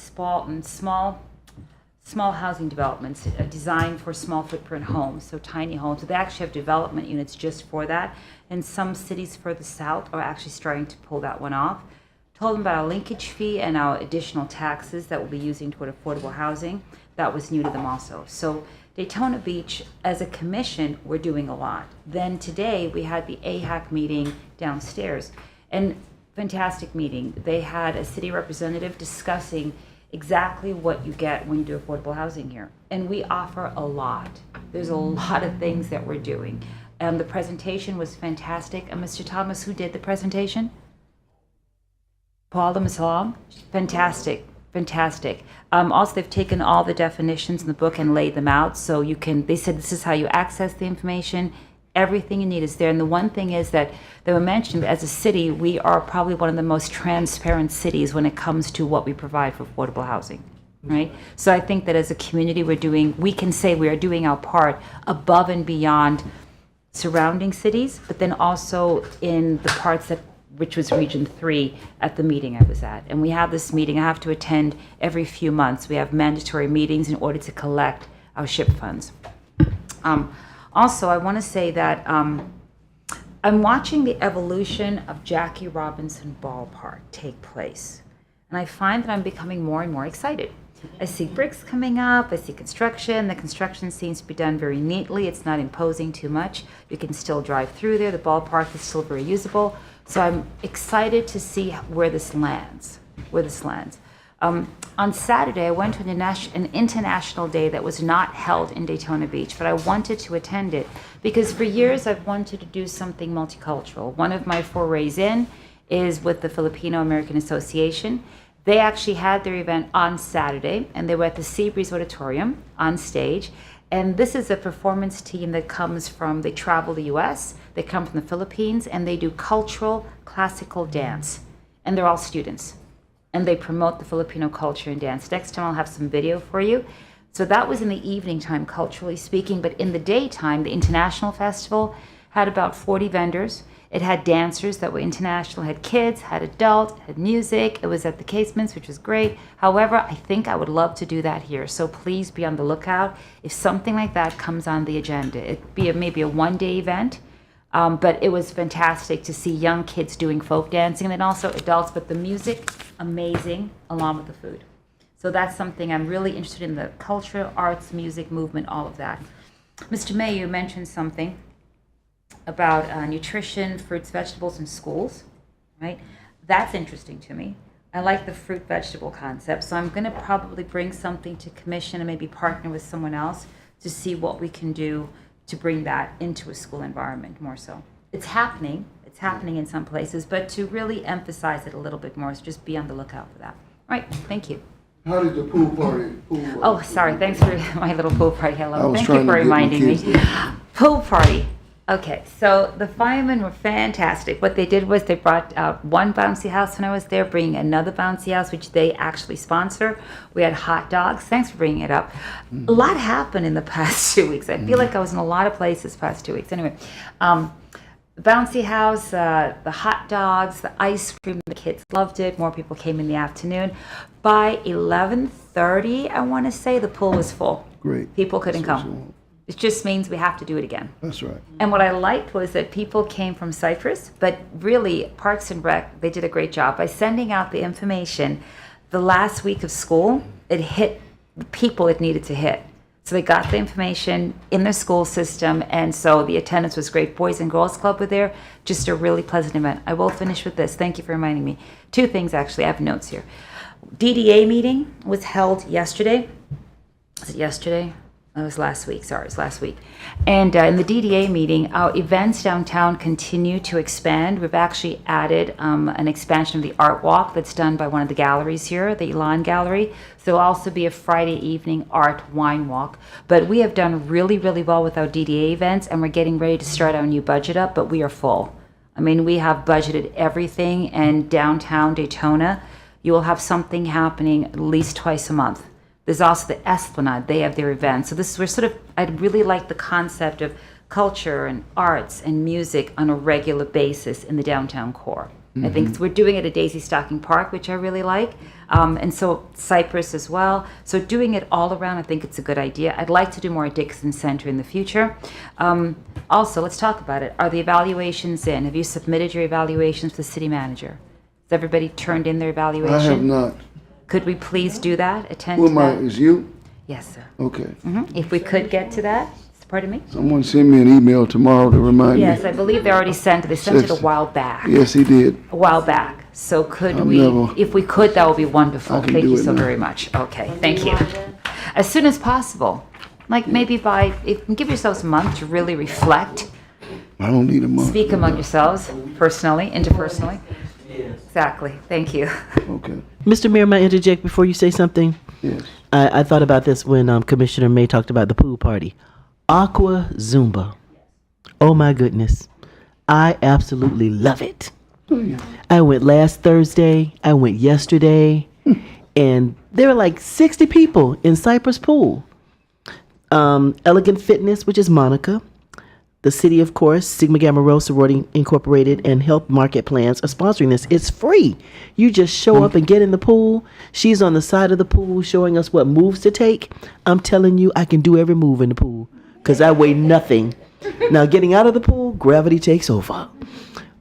small housing developments, designed for small footprint homes, so tiny homes. So they actually have development units just for that. And some cities further south are actually starting to pull that one off. Told them about our linkage fee and our additional taxes that we'll be using toward affordable housing. That was new to them also. So Daytona Beach, as a commission, we're doing a lot. Then today we had the AHAC meeting downstairs, and fantastic meeting. They had a city representative discussing exactly what you get when you do affordable housing here. And we offer a lot. There's a lot of things that we're doing. The presentation was fantastic. And Mr. Thomas, who did the presentation? Paul Masalam? Fantastic, fantastic. Also, they've taken all the definitions in the book and laid them out. So you can, they said this is how you access the information. Everything you need is there. And the one thing is that they were mentioned, as a city, we are probably one of the most transparent cities when it comes to what we provide for affordable housing, right? So I think that as a community, we can say we are doing our part above and beyond surrounding cities, but then also in the parts that, which was Region 3 at the meeting I was at. And we have this meeting, I have to attend every few months. We have mandatory meetings in order to collect our SHIP funds. Also, I want to say that I'm watching the evolution of Jackie Robinson Ballpark take place. And I find that I'm becoming more and more excited. I see bricks coming up, I see construction. The construction seems to be done very neatly. It's not imposing too much. You can still drive through there. The ballpark is still very usable. So I'm excited to see where this lands, On Saturday, I went to an international day that was not held in Daytona Beach, but I wanted to attend it because for years I've wanted to do something multicultural. One of my forays in is with the Filipino American Association. They actually had their event on Saturday, and they were at the Seabreeze Auditorium on stage. And this is a performance team that comes from, they travel the U.S., they come from the Philippines, and they do cultural classical dance. And they're all students. And they promote the Filipino culture and dance. Next time I'll have some video for you. So that was in the evening time, culturally speaking. But in the daytime, the International Festival had about 40 vendors. It had dancers that were international, had kids, had adults, had music. It was at the Casements, which was great. However, I think I would love to do that here. So please be on the lookout if something like that comes on the agenda. It'd be maybe a one-day event, but it was fantastic to see young kids doing folk dancing and then also adults. But the music, amazing, along with the food. So that's something I'm really interested in, the culture, arts, music, movement, all of that. Mr. May, you mentioned something about nutrition, fruits, vegetables in schools, right? That's interesting to me. I like the fruit vegetable concept, so I'm going to probably bring something to commission and maybe partner with someone else to see what we can do to bring that into a school environment more so. It's happening in some places, but to really emphasize it a little bit more, so just be on the lookout for that. All right, thank you. How did the pool party? Oh, sorry, thanks for my little pool party. I Hello, was thank you trying for to get my reminding me. kids Pool party. Okay, so the firemen were fantastic. What they did was they brought out one bouncy house when I was there, bringing another bouncy house, which they actually sponsor. We had hot dogs. Thanks for bringing it up. A lot happened in the past 2 weeks. I feel like I was in a lot of places past 2 weeks. Anyway, the bouncy house, the hot dogs, the ice cream, the kids loved it. More people came in the afternoon. By 11:30, I want to say, the pool was full. Great. People couldn't come. It just means we have to do it again. That's right. And what I liked was that people came from Cyprus, but really Parks and Rec, they did a great job by sending out the information. The last week of school, it hit the people it needed to hit. So they got the information in their school system, and so the attendance was great. Boys and Girls Club were there. Just a really pleasant event. I will finish with this. Thank you for reminding me. Two things, actually. I have notes here. DDA meeting was held yesterday. Is it yesterday? It was last week, sorry, it was last week. And in the DDA meeting, our events downtown continue to expand. We've actually added an expansion of the art walk that's done by one of the galleries here, the Elan Gallery. So there'll also be a Friday evening art wine walk. But we have done really, really well with our DDA events, and we're getting ready to start our new budget up, but we are full. I mean, we have budgeted everything, and downtown Daytona, you will have something happening at least twice a month. There's also the Esplanade, they have their events. So this, we're sort of, I really like the concept of culture and arts and music on a regular basis in the downtown core. I think we're doing it at Daisy Stocking Park, which I really like. And so Cypress as well. So doing it all around, I think it's a good idea. I'd like to do more at Dixon Center in the future. Also, let's talk about it. Are the evaluations in? Have you submitted your evaluations to the city manager? Has everybody turned in their evaluation? I have not. Could we please do that? Attend Who to am I? that? Is you? Yes, sir. Okay. If we could get to that, pardon me? Someone send me an email tomorrow to remind me. Yes, I believe they already sent it. They sent it a while back. Yes, he did. A while back. So could I've we, never- if we could, that would be wonderful. I can Thank do you it so now. very much. Okay, thank you. As soon as possible. Like maybe give yourselves a month to really reflect. I don't need a month. Speak among yourselves, personally, interpersonally. Exactly. Thank you. Okay. Mr. Mayor, may I interject before you say something? Yes. I thought about this when Commissioner May talked about the pool party. Aqua Zumba. Oh my goodness. I absolutely love it. I went last Thursday. I went yesterday. And there were like 60 people in Cypress Pool. Elegant Fitness, which is Monica. The city, of course, Sigma Gamma Rho Sorority Incorporated, and Health Market Plans are sponsoring this. It's free. You just show up and get in the pool. She's on the side of the pool showing us what moves to take. I'm telling you, I can do every move in the pool because I weigh nothing. Now, getting out of the pool, gravity takes over.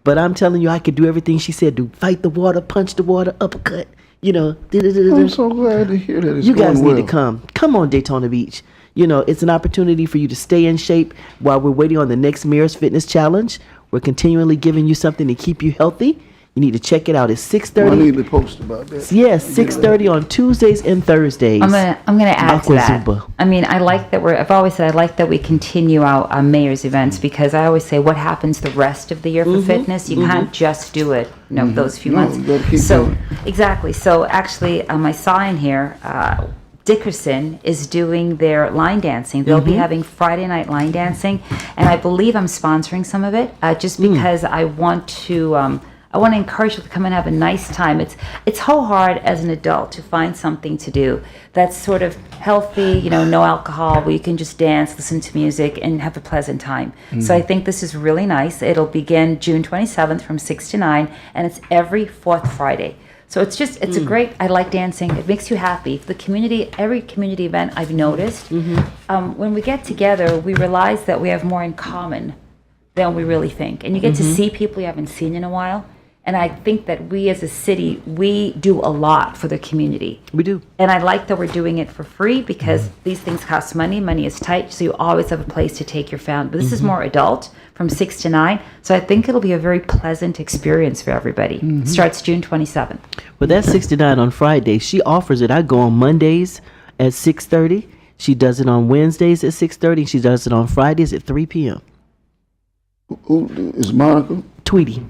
But I'm telling you, I could do everything she said. Do fight the water, punch the water, uppercut. You know. I'm so glad to hear that it's You guys going need well. to come. Come on, Daytona Beach. You know, it's an opportunity for you to stay in shape while we're waiting on the next Mayor's Fitness Challenge. We're continually giving you something to keep you healthy. You need to check it out. It's 6:30. I need to post about that. Yes, 6:30 on Tuesdays and Thursdays. I'm gonna add Aqua to that. Zumba. I mean, I've always said I like that we continue our mayor's events because I always say what happens the rest of the year for fitness, you can't just do it, those few No, months. you gotta keep So going. exactly. So actually, I saw in here. Dickerson is doing their line dancing. They'll be having Friday night line dancing, and I believe I'm sponsoring some of it just because I want to encourage you to come and have a nice time. It's so hard as an adult to find something to do that's sort of healthy, no alcohol, where you can just dance, listen to music, and have a pleasant time. So I think this is really nice. It'll begin June 27th from 6 to 9, and it's every fourth Friday. So it's a great, I like dancing. It makes you happy. Every community event I've noticed, when we get together, we realize that we have more in common than we really think. And you get to see people you haven't seen in a while. And I think that we as a city, we do a lot for the community. We do. And I like that we're doing it for free because these things cost money. Money is tight, so you always have a place to take your family. But this is more adult, from 6 to 9. So I think it'll be a very pleasant experience for everybody. It starts June 27th. Well, that's 69 on Friday. She offers it. I go on Mondays at 6:30. She does it on Wednesdays at 6:30. She does it on Fridays at 3 p.m. Who is Monica? Tweety.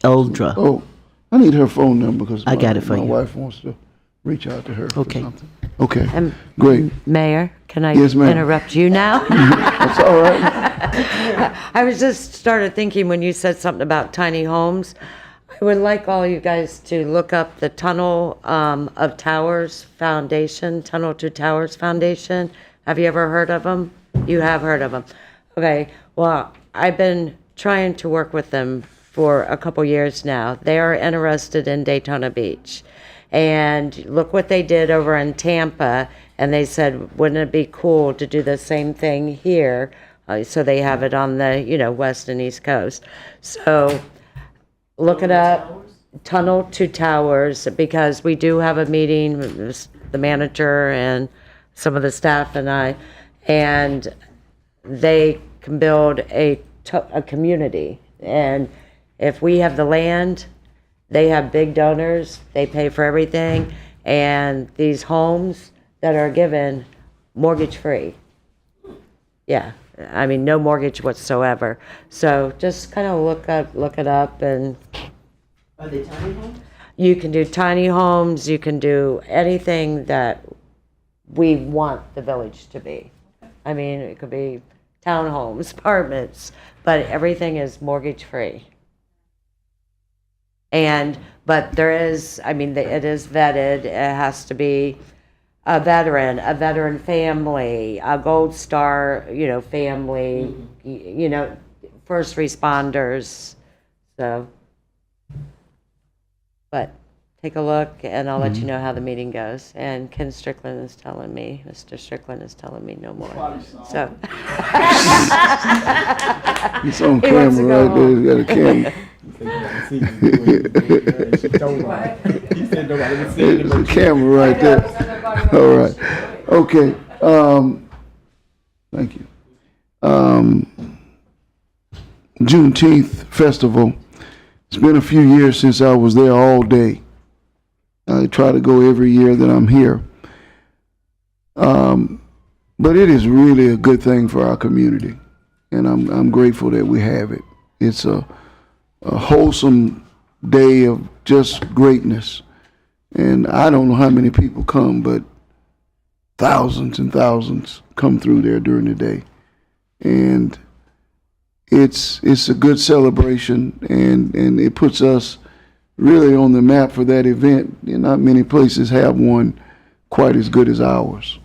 Eldra. Oh, I need her phone number because I got it for my you. wife wants to reach out to her Okay. for something. Okay, And great. Mayor, can I Yes, ma'am. interrupt you now? That's all right. I was just started thinking when you said something about tiny homes. I would like all you guys to look up the Tunnel of Towers Foundation, Tunnel to Towers Foundation. Have you ever heard of them? You have heard of them. Okay, well, I've been trying to work with them for a couple years now. They are interested in Daytona Beach. And look what they did over in Tampa. And they said, wouldn't it be cool to do the same thing here? So they have it on the, west and east coast. So look it up, Tunnel to Towers, because we do have a meeting, the manager and some of the staff and I, and they can build a community. And if we have the land, they have big donors, they pay for everything, and these homes that are given mortgage-free. Yeah, I mean, no mortgage whatsoever. So just kind of look it up, and Are they tiny homes? you can do tiny homes, you can do anything that we want the village to be. I mean, it could be townhomes, apartments, but everything is mortgage-free. But there is, I mean, it is vetted. It has to be a veteran family, a Gold Star, family, first responders. So, but take a look, and I'll let you know how the meeting goes. And Mr. Strickland is telling me no more. So. It's on He wants to camera go right there. He's got a camera. There's a camera right there. All right. Okay. Thank you. Juneteenth festival. It's been a few years since I was there all day. I try to go every year that I'm here. But it is really a good thing for our community, and I'm grateful that we have it. It's a wholesome day of just greatness. And I don't know how many people come, but thousands and thousands come through there during the day. And it's a good celebration, and it puts us really on the map for that event. Not many places have one quite as good as ours.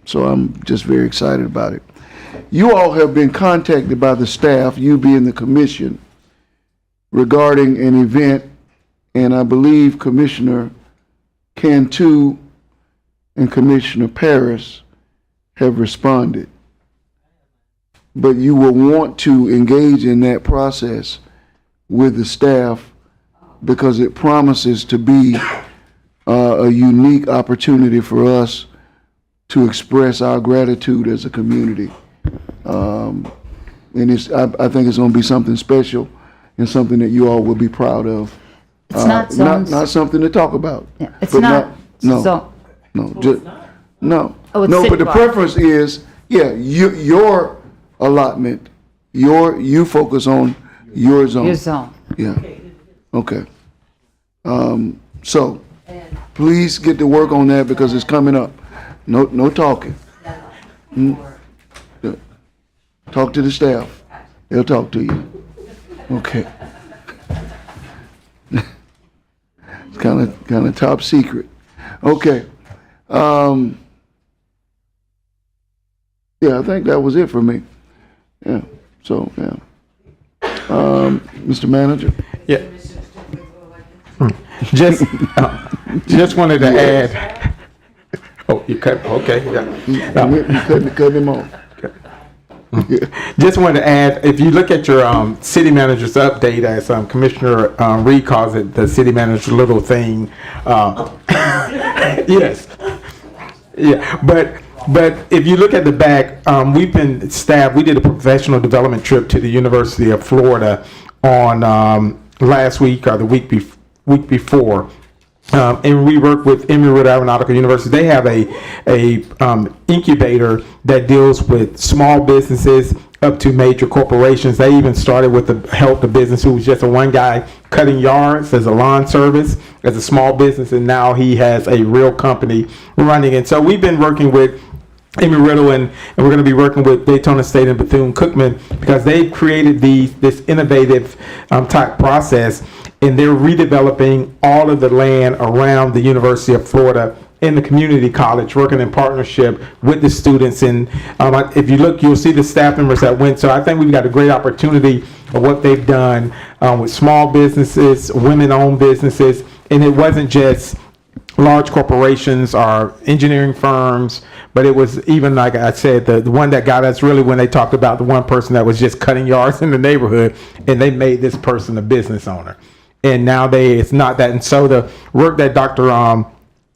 So I'm just very excited about it. You all have been contacted by the staff, you being the commission, regarding an event, and I believe Commissioner Cantu and Commissioner Paris have responded. But you will want to engage in that process with the staff because it promises to be a unique opportunity for us to express our gratitude as a community. And I think it's going to be something special and something that you all will be proud of. It's not zones. Not something to talk about. Yeah, it's But not no, zone. no, just, no. Oh, it's No, but the citywide. preference is, your allotment, you focus on your zone. Your zone. Yeah, okay. So, please get to work on that because it's coming up. No talking. Yeah. Talk to the staff. They'll talk to you. Okay. It's kind of top secret. Okay. Yeah, I think that was it for me. Yeah. So, yeah. Mr. Manager? Yeah. Just wanted to add. Oh, you cut, okay, yeah. You cut him off. Just wanted to add, if you look at your city manager's update, as Commissioner Reed calls it, the city manager's little thing. Yes. Yeah, but if you look at the back, we did a professional development trip to the University of Florida on last week or the week before. And we work with Ribault Aeronautical University. They have a incubator that deals with small businesses up to major corporations. They even started with the help the business who was just a one guy cutting yards as a lawn service, as a small business, and now he has a real company running. And so we've been working with Ribault, and we're going to be working with Daytona State and Bethune-Cookman because they've created this innovative type process, and they're redeveloping all of the land around the University of Florida in the community college, working in partnership with the students. And if you look, you'll see the staff members that went. So I think we've got a great opportunity of what they've done with small businesses, women-owned businesses, and it wasn't just large corporations or engineering firms, but it was even, like I said, the one that got us really when they talked about the one person that was just cutting yards in the neighborhood, and they made this person a business owner. And now it's not that. And so the work that Dr.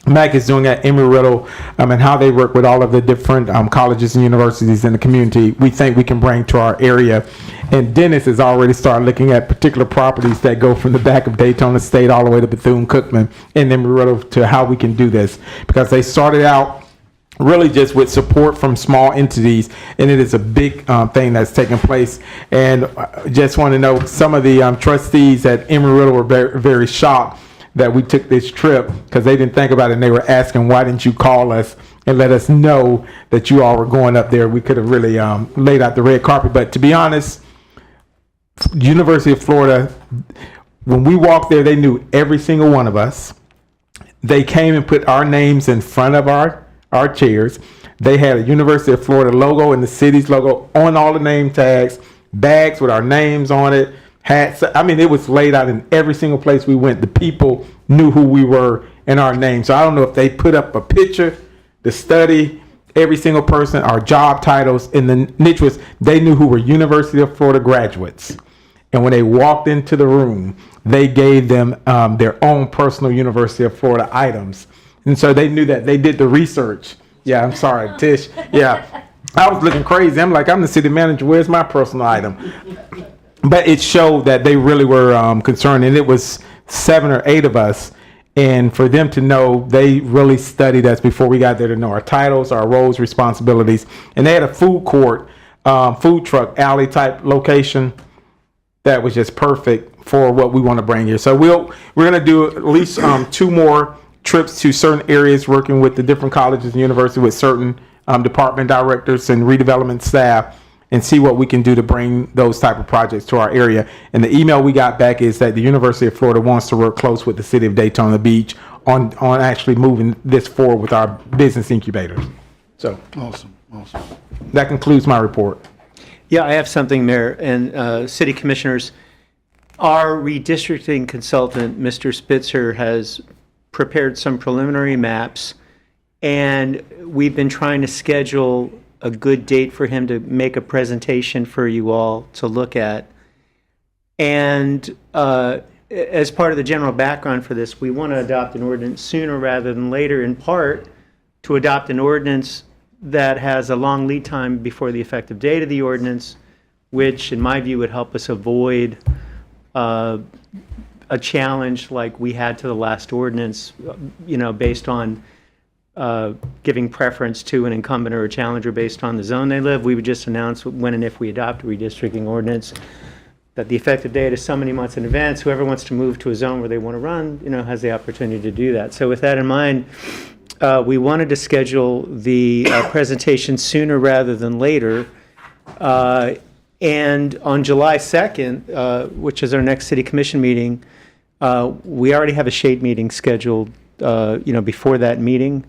Mack is doing at Embry-Riddle and how they work with all of the different colleges and universities in the community, we think we can bring to our area. And Dennis has already started looking at particular properties that go from the back of Daytona State all the way to Bethune-Cookman and Embry-Riddle to how we can do this. Because they started out really just with support from small entities, and it is a big thing that's taking place. And just want to know, some of the trustees at Emerald were very, very shocked that we took this trip because they didn't think about it, and they were asking, why didn't you call us and let us know that you all were going up there? We could have really laid out the red carpet. But to be honest, University of Florida, when we walked there, they knew every single one of us. They came and put our names in front of our chairs. They had a University of Florida logo and the city's logo on all the name tags, bags with our names on it, hats. I mean, it was laid out in every single place we went. The people knew who we were and our names. So I don't know if they put up a picture, the study, every single person, our job titles, and the niche was they knew who were University of Florida graduates. And when they walked into the room, they gave them their own personal University of Florida items. And so they knew that they did the research. Yeah, I'm sorry, Tish. Yeah, I was looking crazy. I'm like, I'm the city manager. Where's my personal item? But it showed that they really were concerned. And it was 7 or 8 of us. And for them to know, they really studied us before we got there to know our titles, our roles, responsibilities. And they had a food court, food truck, alley type location that was just perfect for what we want to bring here. So we're going to do at least 2 more trips to certain areas, working with the different colleges and universities, with certain department directors and redevelopment staff, and see what we can do to bring those type of projects to our area. And the email we got back is that the University of Florida wants to work close with the city of Daytona Beach on actually moving this forward with our business incubators. So Awesome. that concludes my report. Yeah, I have something, Mayor and City Commissioners. Our redistricting consultant, Mr. Spitzer, has prepared some preliminary maps, and we've been trying to schedule a good date for him to make a presentation for you all to look at. And as part of the general background for this, we want to adopt an ordinance sooner rather than later, in part to adopt an ordinance that has a long lead time before the effective date of the ordinance, which in my view would help us avoid a challenge like we had to the last ordinance, based on giving preference to an incumbent or a challenger based on the zone they live. We would just announce when and if we adopt a redistricting ordinance that the effective date is so many months in advance. Whoever wants to move to a zone where they want to run, has the opportunity to do that. So with that in mind, we wanted to schedule the presentation sooner rather than later. And on July 2nd, which is our next City Commission meeting, we already have a shade meeting scheduled, before that meeting.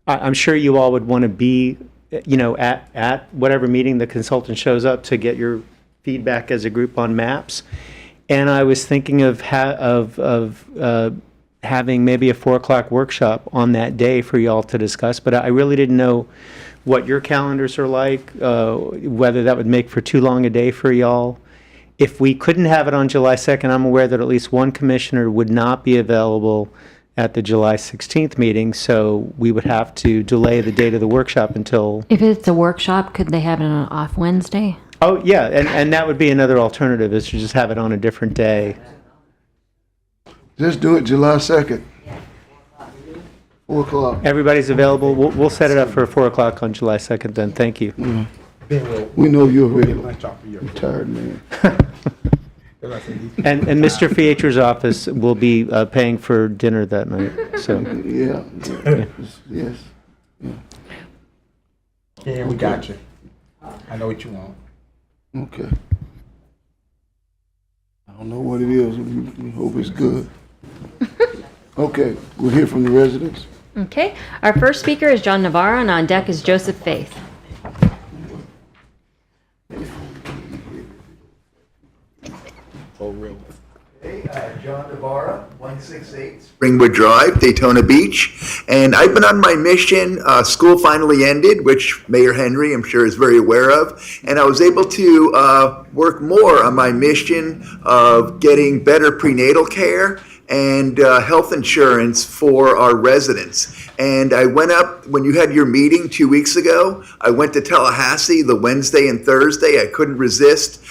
I'm sure you all would want to be, at whatever meeting the consultant shows up to get your feedback as a group on maps. And I was thinking of having maybe a 4:00 workshop on that day for y'all to discuss, but I really didn't know what your calendars are like, whether that would make for too long a day for y'all. If we couldn't have it on July 2nd, I'm aware that at least one commissioner would not be available at the July 16th meeting, so we would have to delay the date of the workshop until... If it's a workshop, could they have it on an off Wednesday? Oh, yeah, and that would be another alternative, is to just have it on a different day. Just do it July 2nd. 4 o'clock. Everybody's available. We'll set it up for 4:00 on July 2nd then. Thank you. We know you're a tired man. And Mr. Fietro's office will be paying for dinner that night, so. Yeah. Yes. Yeah, we got you. I know what you want. Okay. I don't know what it is. We hope it's good. Okay, we'll hear from the residents. Okay. Our first speaker is John Navarro, and on deck is Joseph Faith. Oh, really? Hey, John Navarra, 168 Springwood Drive, Daytona Beach. And I've been on my mission. School finally ended, which Mayor Henry, I'm sure, is very aware of. And I was able to work more on my mission of getting better prenatal care and health insurance for our residents. And I went up, when you had your meeting 2 weeks ago, I went to Tallahassee the Wednesday and Thursday. I couldn't resist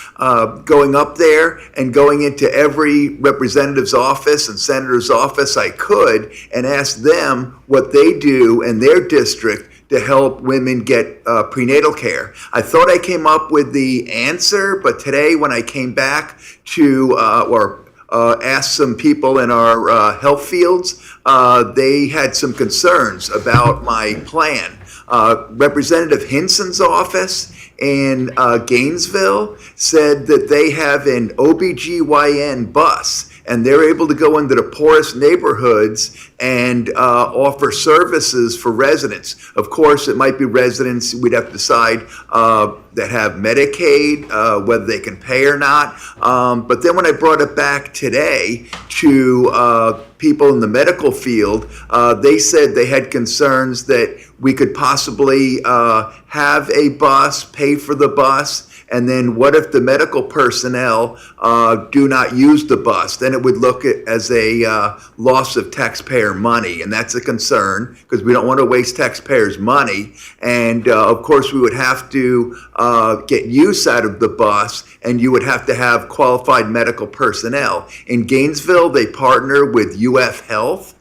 going up there and going into every representative's office and senator's office I could and ask them what they do in their district to help women get prenatal care. I thought I came up with the answer, but today when I came back to asked some people in our health fields, they had some concerns about my plan. Representative Hinson's office in Gainesville said that they have an OBGYN bus, and they're able to go into the poorest neighborhoods and offer services for residents. Of course, it might be residents, we'd have to decide, that have Medicaid, whether they can pay or not. But then when I brought it back today to people in the medical field, they said they had concerns that we could possibly have a bus, pay for the bus, and then what if the medical personnel do not use the bus? Then it would look as a loss of taxpayer money, and that's a concern because we don't want to waste taxpayers' money. And of course, we would have to get use out of the bus, and you would have to have qualified medical personnel. In Gainesville, they partner with UF Health,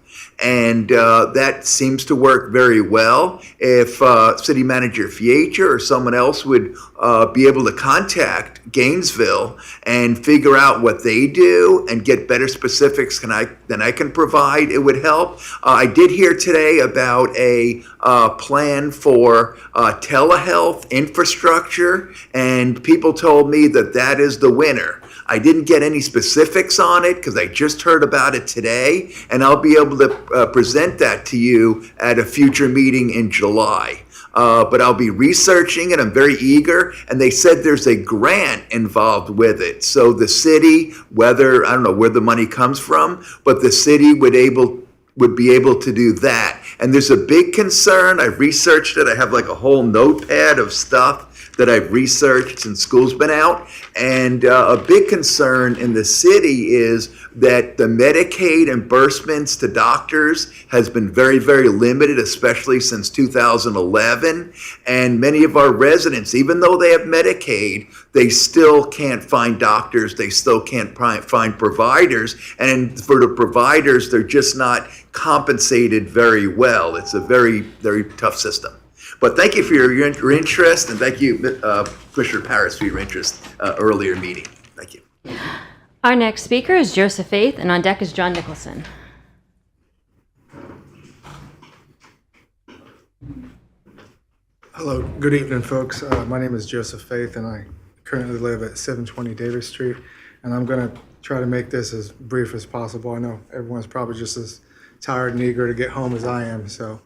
and that seems to work very well. If City Manager Fiecher or someone else would be able to contact Gainesville and figure out what they do and get better specifics than I can provide, it would help. I did hear today about a plan for telehealth infrastructure, and people told me that that is the winner. I didn't get any specifics on it because I just heard about it today, and I'll be able to present that to you at a future meeting in July. But I'll be researching it. I'm very eager, and they said there's a grant involved with it. So the city, I don't know where the money comes from, but the city would be able to do that. And there's a big concern. I've researched it. I have like a whole notepad of stuff that I've researched since school's been out. And a big concern in the city is that the Medicaid reimbursements to doctors has been very, very limited, especially since 2011. And many of our residents, even though they have Medicaid, they still can't find doctors, they still can't find providers. And for the providers, they're just not compensated very well. It's a very, very tough system. But thank you for your interest, and thank you, Commissioner Paris, for your interest earlier meeting. Thank you. Our next speaker is Joseph Faith, and on deck is John Nicholson. Hello, good evening, folks. My name is Joseph Faith, and I currently live at 720 Davis Street, and I'm going to try to make this as brief as possible. I know everyone's probably just as tired and eager to get home as I am, so.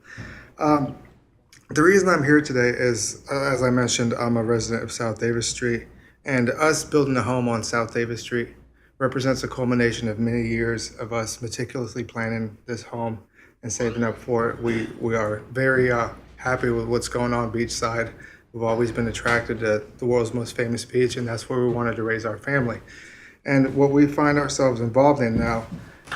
The reason I'm here today is, as I mentioned, I'm a resident of South Davis Street, and us building a home on South Davis Street represents a culmination of many years of us meticulously planning this home and saving up for it. We are very happy with what's going on beachside. We've always been attracted to the world's most famous beach, and that's where we wanted to raise our family. And what we find ourselves involved in now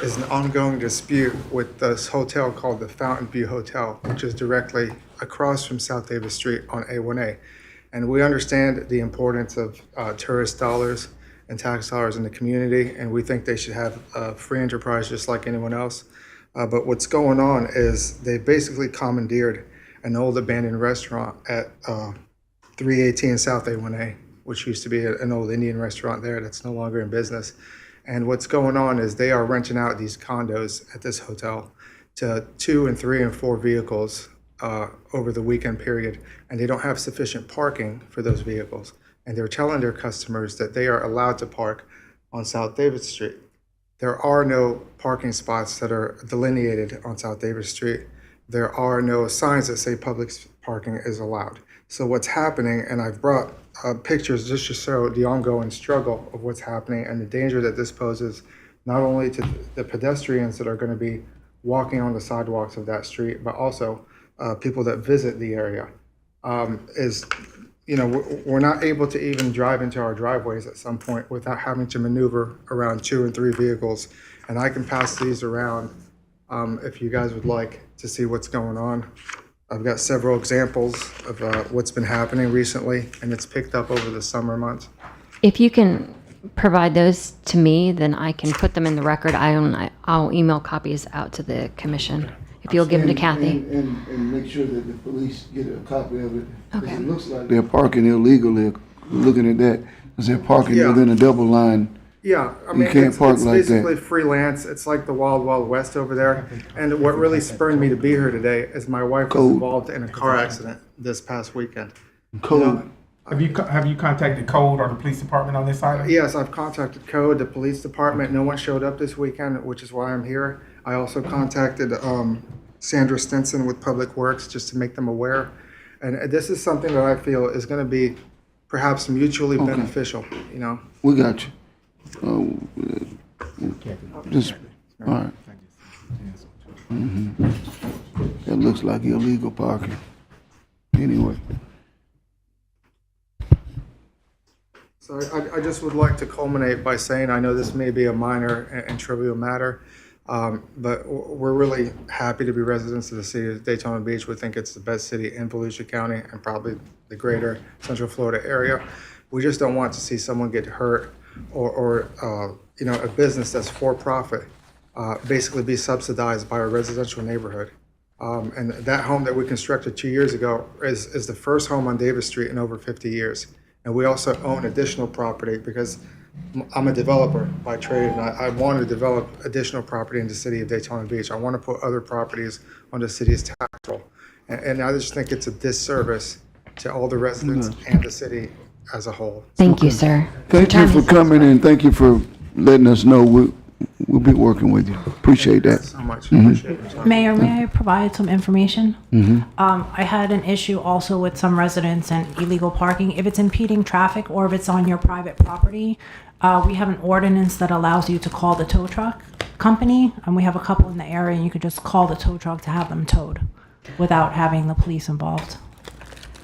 is an ongoing dispute with this hotel called the Fountain View Hotel, which is directly across from South Davis Street on A1A. And we understand the importance of tourist dollars and tax dollars in the community, and we think they should have free enterprise just like anyone else. But what's going on is they basically commandeered an old abandoned restaurant at 318 South A1A, which used to be an old Indian restaurant there that's no longer in business. And what's going on is they are renting out these condos at this hotel to 2 and 3 and 4 vehicles over the weekend period, and they don't have sufficient parking for those vehicles. And they're telling their customers that they are allowed to park on South Davis Street. There are no parking spots that are delineated on South Davis Street. There are no signs that say public parking is allowed. So what's happening, and I've brought pictures just to show the ongoing struggle of what's happening and the danger that this poses not only to the pedestrians that are going to be walking on the sidewalks of that street, but also people that visit the area. We're not able to even drive into our driveways at some point without having to maneuver around 2 and 3 vehicles. And I can pass these around if you guys would like to see what's going on. I've got several examples of what's been happening recently, and it's picked up over the summer months. If you can provide those to me, then I can put them in the record. I'll email copies out to the commission if you'll give them to Kathy. And make sure that the police get a copy of it. 'Cause Okay. It looks like they're parking illegally, looking at that, because they're parking Yeah. within a double line. Yeah, I You mean, can't it's park like basically that. freelance. It's like the wild, wild west over there. And what really spurred me to be here today is my wife was Code. involved in a car accident this past weekend. Code. Have you contacted Code or the police department on this item? Yes, I've contacted Code, the police department. No one showed up this weekend, which is why I'm here. I also contacted Sandra Stinson with Public Works just to make them aware. And this is something that I feel is going to be perhaps mutually beneficial, you know? We got you. Just, all right. That looks like illegal parking. Anyway. So I just would like to culminate by saying, I know this may be a minor and trivial matter, but we're really happy to be residents of the city of Daytona Beach. We think it's the best city in Volusia County and probably the greater Central Florida area. We just don't want to see someone get hurt or you know, a business that's for profit basically be subsidized by a residential neighborhood. And that home that we constructed 2 years ago is the first home on Davis Street in over 50 years. And we also own additional property because I'm a developer by trade, and I want to develop additional property in the city of Daytona Beach. I want to put other properties on the city's tax roll. And I just think it's a disservice to all the residents and the city as a whole. Thank you, sir. Thank you for coming and thank you for letting us know. We'll be working with you. Appreciate that. So much. Appreciate your time. Mayor, may I provide some information? I had an issue also with some residents and illegal parking. If it's impeding traffic or if it's on your private property, we have an ordinance that allows you to call the tow truck company, and we have a couple in the area, and you could just call the tow truck to have them towed without having the police involved.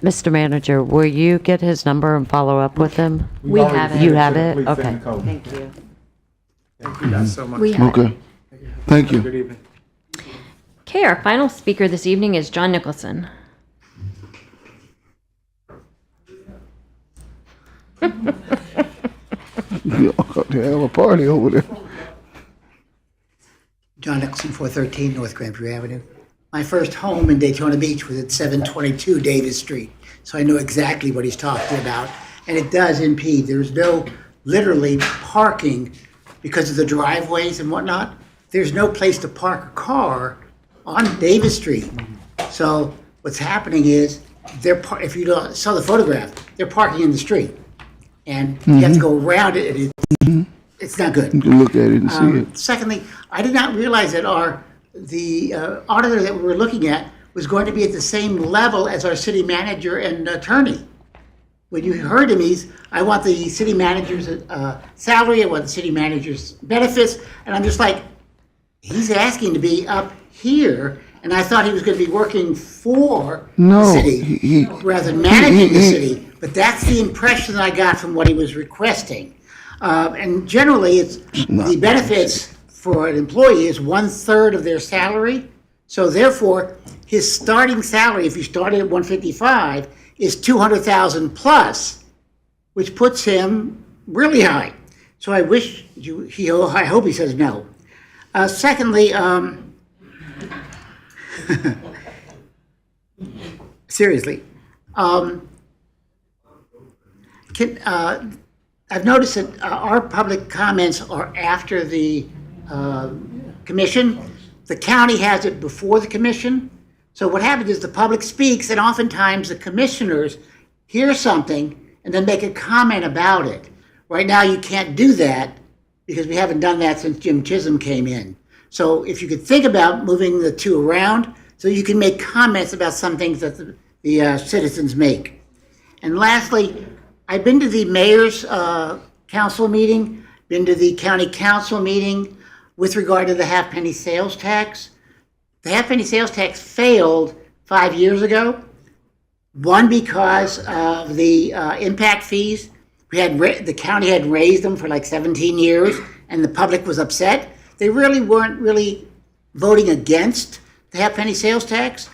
Mr. Manager, will you get his number and follow up with him? We have it. You have it? Okay. Thank you. Thank you guys so much. We have it. Okay. Thank you. Good evening. Okay, our final speaker this evening is John Nicholson. You all got to have a party over there. John Nicholson, 413 North Grandview Avenue. My first home in Daytona Beach was at 722 Davis Street, so I know exactly what he's talking about. And it does impede. There's no literally parking because of the driveways and whatnot. There's no place to park a car on Davis Street. So what's happening is if you saw the photograph, they're parking in the street. And you have to go around it, and it's not good. You can look at it and see it. Secondly, I did not realize that the auditor that we were looking at was going to be at the same level as our city manager and attorney. When you heard him, I want the city manager's salary, I want the city manager's benefits, and I'm just like, he's asking to be up here, and I thought he was going to be working for the city rather than managing the city. But that's the impression that I got from what he was requesting. And generally, the benefits for an employee is 1/3 of their salary. So therefore, his starting salary, if you started at 155, is 200,000 plus, which puts him really high. So I wish I hope he says no. Secondly, seriously, I've noticed that our public comments are after the commission. The county has it before the commission. So what happens is the public speaks, and oftentimes the commissioners hear something and then make a comment about it. Right now, you can't do that because we haven't done that since Jim Chisholm came in. So if you could think about moving the two around so you can make comments about some things that the citizens make. And lastly, I've been to the mayor's council meeting, been to the county council meeting with regard to the half-penny sales tax. The half-penny sales tax failed 5 years ago. One, because of the impact fees. The county had raised them for like 17 years, and the public was upset. They really weren't voting against the half-penny sales tax.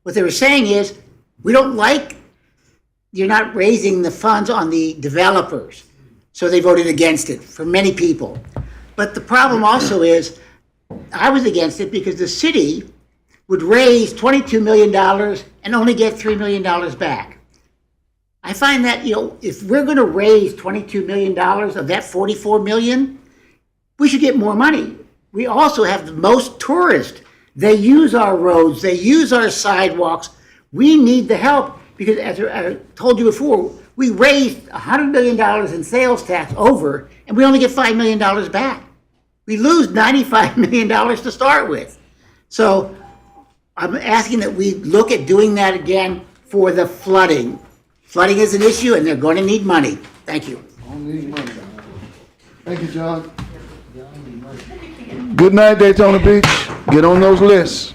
What they were saying is, we don't like you're not raising the funds on the developers. So they voted against it for many people. But the problem also is, I was against it because the city would raise $22 million and only get $3 million back. I find that, if we're going to raise $22 million of that $44 million, we should get more money. We also have the most tourists. They use our roads. They use our sidewalks. We need the help because, as I told you before, we raised $100 million in sales tax over, and we only get $5 million back. We lose $95 million to start with. So I'm asking that we look at doing that again for the flooding. Flooding is an issue, and they're going to need money. Thank you. Thank you, John. Good night, Daytona Beach. Get on those lists.